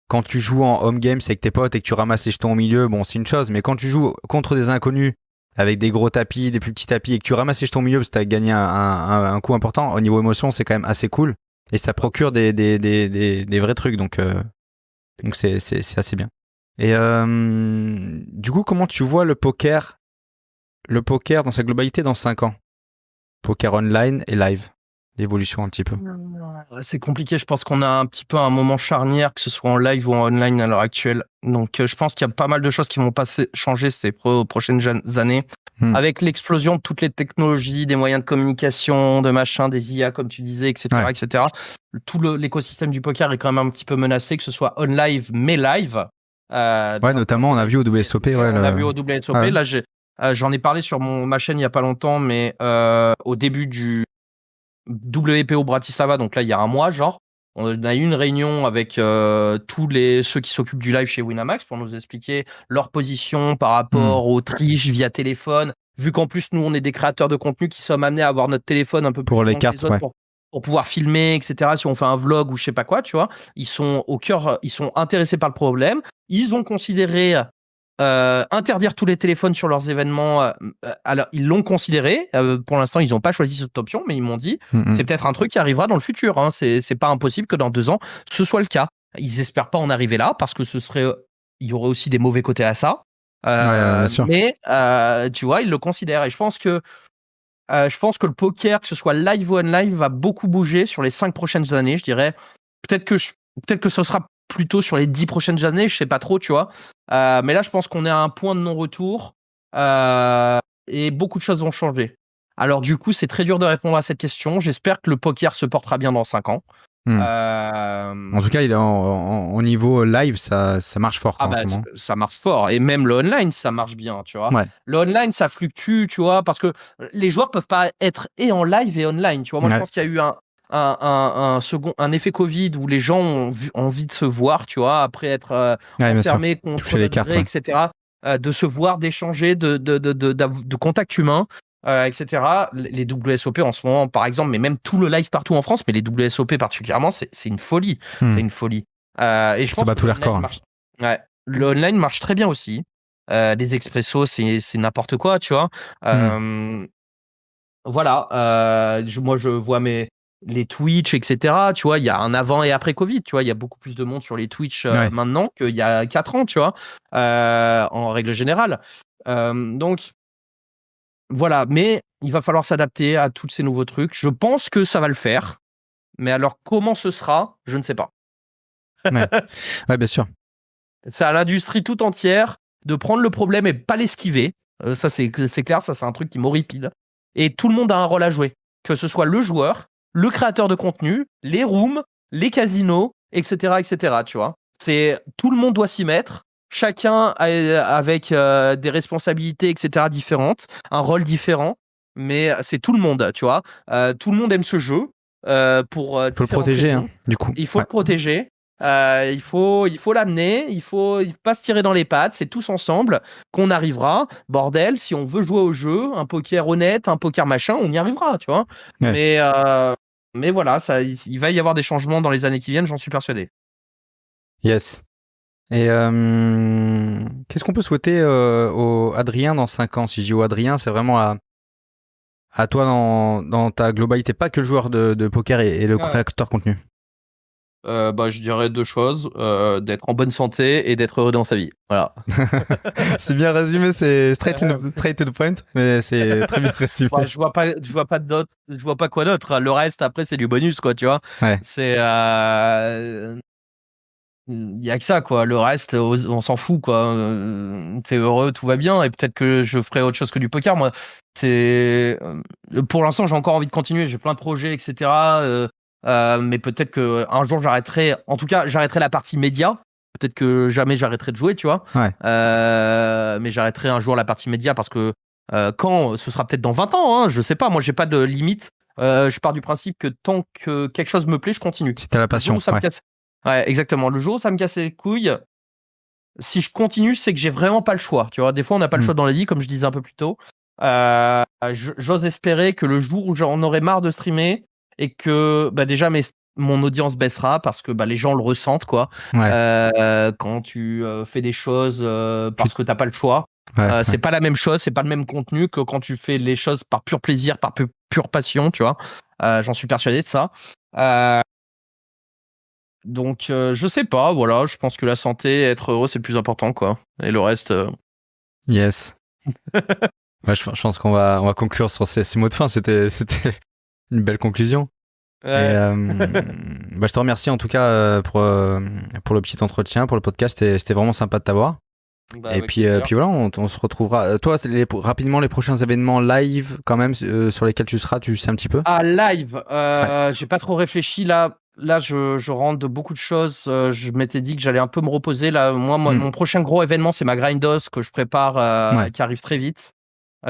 Quand tu joues en home game, c'est avec tes potes et que tu ramasses les jetons au milieu, bon, c'est une chose. Mais quand tu joues contre des inconnus, avec des gros tapis, des plus petits tapis, et que tu ramasses les jetons au milieu parce que tu as gagné un coup important, au niveau émotion, c'est quand même assez cool. Et ça procure des vrais trucs. Donc c'est assez bien. Et du coup, comment tu vois le poker dans sa globalité dans 5 ans? Poker online et live. L'évolution un petit peu. C'est compliqué, je pense qu'on a un petit peu un moment charnière, que ce soit en live ou en online à l'heure actuelle. Donc je pense qu'il y a pas mal de choses qui vont changer ces prochaines années. Avec l'explosion de toutes les technologies, des moyens de communication, de machin, des IA comme tu disais, etc. Ouais. etc. Tout l'écosystème du poker est quand même un petit peu menacé, que ce soit on live mais live. Ouais, notamment on a vu au WSOP. Ouais, on a vu au WSOP. Ouais. Là, j'en ai parlé sur ma chaîne il y a pas longtemps, mais au début du WPO Bratislava, donc là il y a un mois, genre, on a eu une réunion avec tous ceux qui s'occupent du live chez Winamax pour nous expliquer leur position par rapport aux triches via téléphone. Vu qu'en plus nous on est des créateurs de contenu qui sommes amenés à avoir notre téléphone un peu plus pour les souvent que cartes, autres ouais. pour pouvoir filmer, etc. Si on fait un vlog ou je sais pas quoi, tu vois, ils sont au cœur, ils sont intéressés par le problème. Ils ont considéré interdire tous les téléphones sur leurs événements. Alors ils l'ont considéré. Pour l'instant, ils n'ont pas choisi cette option, mais ils m'ont dit c'est peut-être un truc qui arrivera dans le futur. Hein. C'est pas impossible que dans 2 ans ce soit le cas. Ils espèrent pas en arriver là parce que il y aurait aussi des mauvais côtés à ça. Bien sûr. Mais tu vois, ils le considèrent. Et je pense que le poker, que ce soit live ou on-live, va beaucoup bouger sur les 5 prochaines années. Je dirais peut-être que ce sera plutôt sur les 10 prochaines années, je sais pas trop, tu vois. Mais là, je pense qu'on est à un point de non-retour et beaucoup de choses vont changer. Alors du coup, c'est très dur de répondre à cette question. J'espère que le poker se portera bien dans 5 ans. En tout cas, il est au niveau live, ça marche fort en ce moment. Ça marche fort. Et même le online, ça marche bien, tu vois. Ouais. Le online, ça fluctue, tu vois, parce que les joueurs peuvent pas être et en live et online, tu vois. Moi, je pense qu'il y a eu un effet Covid où les gens ont envie de se voir, tu vois, après être enfermés contre les notre cartes, gré, etc. De se voir, d'échanger, de contact humain. Etc. Les WSOP en ce moment, par exemple, mais même tout le live partout en France, mais les WSOP particulièrement, c'est une folie. C'est une folie. Et je pense bat tous les records. Le online marche très bien aussi. Les expressos, c'est n'importe quoi, tu vois. Voilà. Moi, je vois les Twitch, etc. Tu vois, il y a un avant et après Covid. Tu vois, il y a beaucoup plus de monde sur les Twitch maintenant qu'il y a 4 ans, tu vois, en règle générale. Donc, voilà, mais il va falloir s'adapter à tous ces nouveaux trucs. Je pense que ça va le faire. Mais alors, comment ce sera, je ne sais pas. Ouais, bien sûr. C'est à l'industrie tout entière de prendre le problème et pas l'esquiver. Ça, c'est clair, ça, c'est un truc qui m'horripile. Et tout le monde a un rôle à jouer. Que ce soit le joueur, le créateur de contenu, les rooms, les casinos, etc., etc., tu vois. Tout le monde doit s'y mettre. Chacun avec des responsabilités, etc., différentes, un rôle différent, mais c'est tout le monde, tu vois. Tout le monde aime ce jeu. Il faut le protéger, hein, du coup. Il faut le protéger. Il faut l'amener, il faut pas se tirer dans les pattes, c'est tous ensemble qu'on arrivera. Bordel, si on veut jouer au jeu, un poker honnête, un poker machin, on y arrivera, tu vois. Ouais. Mais voilà, il va y avoir des changements dans les années qui viennent, j'en suis persuadé. Yes. Et qu'est-ce qu'on peut souhaiter au Adrien dans 5 ans? Si je dis au Adrien, c'est vraiment à toi dans ta globalité, pas que le joueur de poker et le créateur de contenu. Je dirais 2 choses, d'être en bonne santé et d'être heureux dans sa vie. Voilà. C'est bien résumé, c'est straight to the point, mais c'est très bien résumé. Je vois pas quoi d'autre. Le reste, après, c'est du bonus, quoi, tu vois. Ouais. C'est il y a que ça, quoi. Le reste, on s'en fout, quoi. T'es heureux, tout va bien. Et peut-être que je ferai autre chose que du poker. Moi, pour l'instant, j'ai encore envie de continuer. J'ai plein de projets, etc. Mais peut-être que un jour, j'arrêterai. En tout cas, j'arrêterai la partie média. Peut-être que jamais j'arrêterai de jouer, tu vois. Ouais. Mais j'arrêterai un jour la partie média parce que quand ce sera peut-être dans 20 ans, hein, je sais pas. Moi, j'ai pas de limite. Je pars du principe que tant que quelque chose me plaît, je continue. Si t'as la passion. Ouais, exactement. Le jour où ça me casse les couilles, si je continue, c'est que j'ai vraiment pas le choix. Tu vois, des fois, on n'a pas le choix dans la vie, comme je disais un peu plus tôt. J'ose espérer que le jour où j'en aurai marre de streamer et que déjà mon audience baissera parce que les gens le ressentent, quoi. Ouais. Quand tu fais des choses parce que t'as pas le choix, c'est pas la même chose, c'est pas le même contenu que quand tu fais les choses par pur plaisir, par pure passion, tu vois. J'en suis persuadé de ça. Donc, je sais pas, voilà, je pense que la santé, être heureux, c'est le plus important, quoi. Et le reste. Yes. Je pense qu'on va conclure sur ces mots de fin. C'était une belle conclusion. Ouais. Et, je te remercie en tout cas pour le petit entretien, pour le podcast. C'était vraiment sympa de t'avoir. Et puis voilà, on se retrouvera. Toi, rapidement, les prochains événements live, quand même, sur lesquels tu seras, tu sais un petit peu? Ah, live, j'ai pas trop réfléchi là. Là, je rentre de beaucoup de choses. Je m'étais dit que j'allais un peu me reposer. Là, mon prochain gros événement, c'est ma Grindos que je prépare, qui arrive très vite.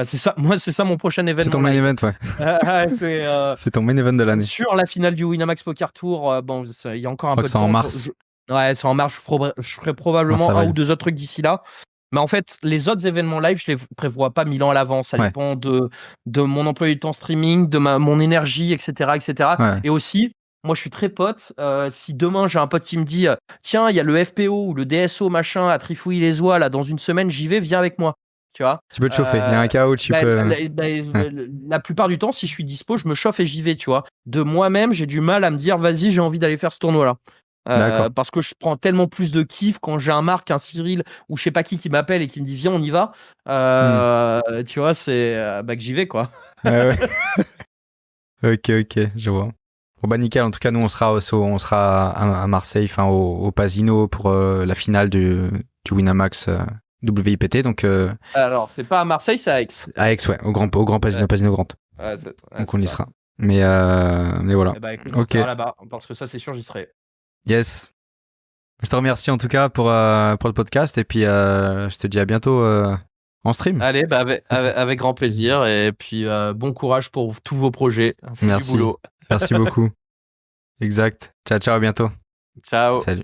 C'est ça mon prochain événement. C'est ton main event, ouais. C'est ton main event de l'année. Sur la finale du Winamax Poker Tour, il y a encore un peu de temps. C'est en mars. Ouais, c'est en mars. Je ferai probablement un ou deux autres trucs d'ici là. Mais en fait, les autres événements live, je les prévois pas 1000 ans à l'avance. Ça dépend de mon emploi du temps streaming, de mon énergie, etc., etc. Ouais. Et aussi, moi, je suis très pote. Si demain j'ai un pote qui me dit, tiens, il y a le FPO ou le DSO machin à Trifouille-les-Oies là dans une semaine, j'y vais, viens avec moi. Tu vois. Tu peux te chauffer. Il y a un cas où tu peux. La plupart du temps, si je suis dispo, je me chauffe et j'y vais. Tu vois. De moi-même, j'ai du mal à me dire, vas-y, j'ai envie d'aller faire ce tournoi-là. Parce que je prends tellement plus de kiff quand j'ai un Marc, un Cyril ou je sais pas qui m'appelle et qui me dit viens on y va, tu vois, c'est que j'y vais, quoi. Ouais. ok, je vois. Bon nickel, en tout cas nous on sera à Marseille, enfin au Pasino pour la finale du Winamax WIPT, donc alors c'est pas à Marseille, c'est à Aix. À Aix, ouais, au grand Pasino, Pasino Grand. Donc on y sera. Mais voilà. Écoute, on sera là-bas parce que ça c'est sûr j'y serai. Yes. Je te remercie en tout cas pour le podcast et puis je te dis à bientôt en stream. Allez, avec grand plaisir et puis bon courage pour tous vos projets. C'est Merci. Du boulot. Merci beaucoup. Exact. Ciao, à bientôt. Ciao. Salut.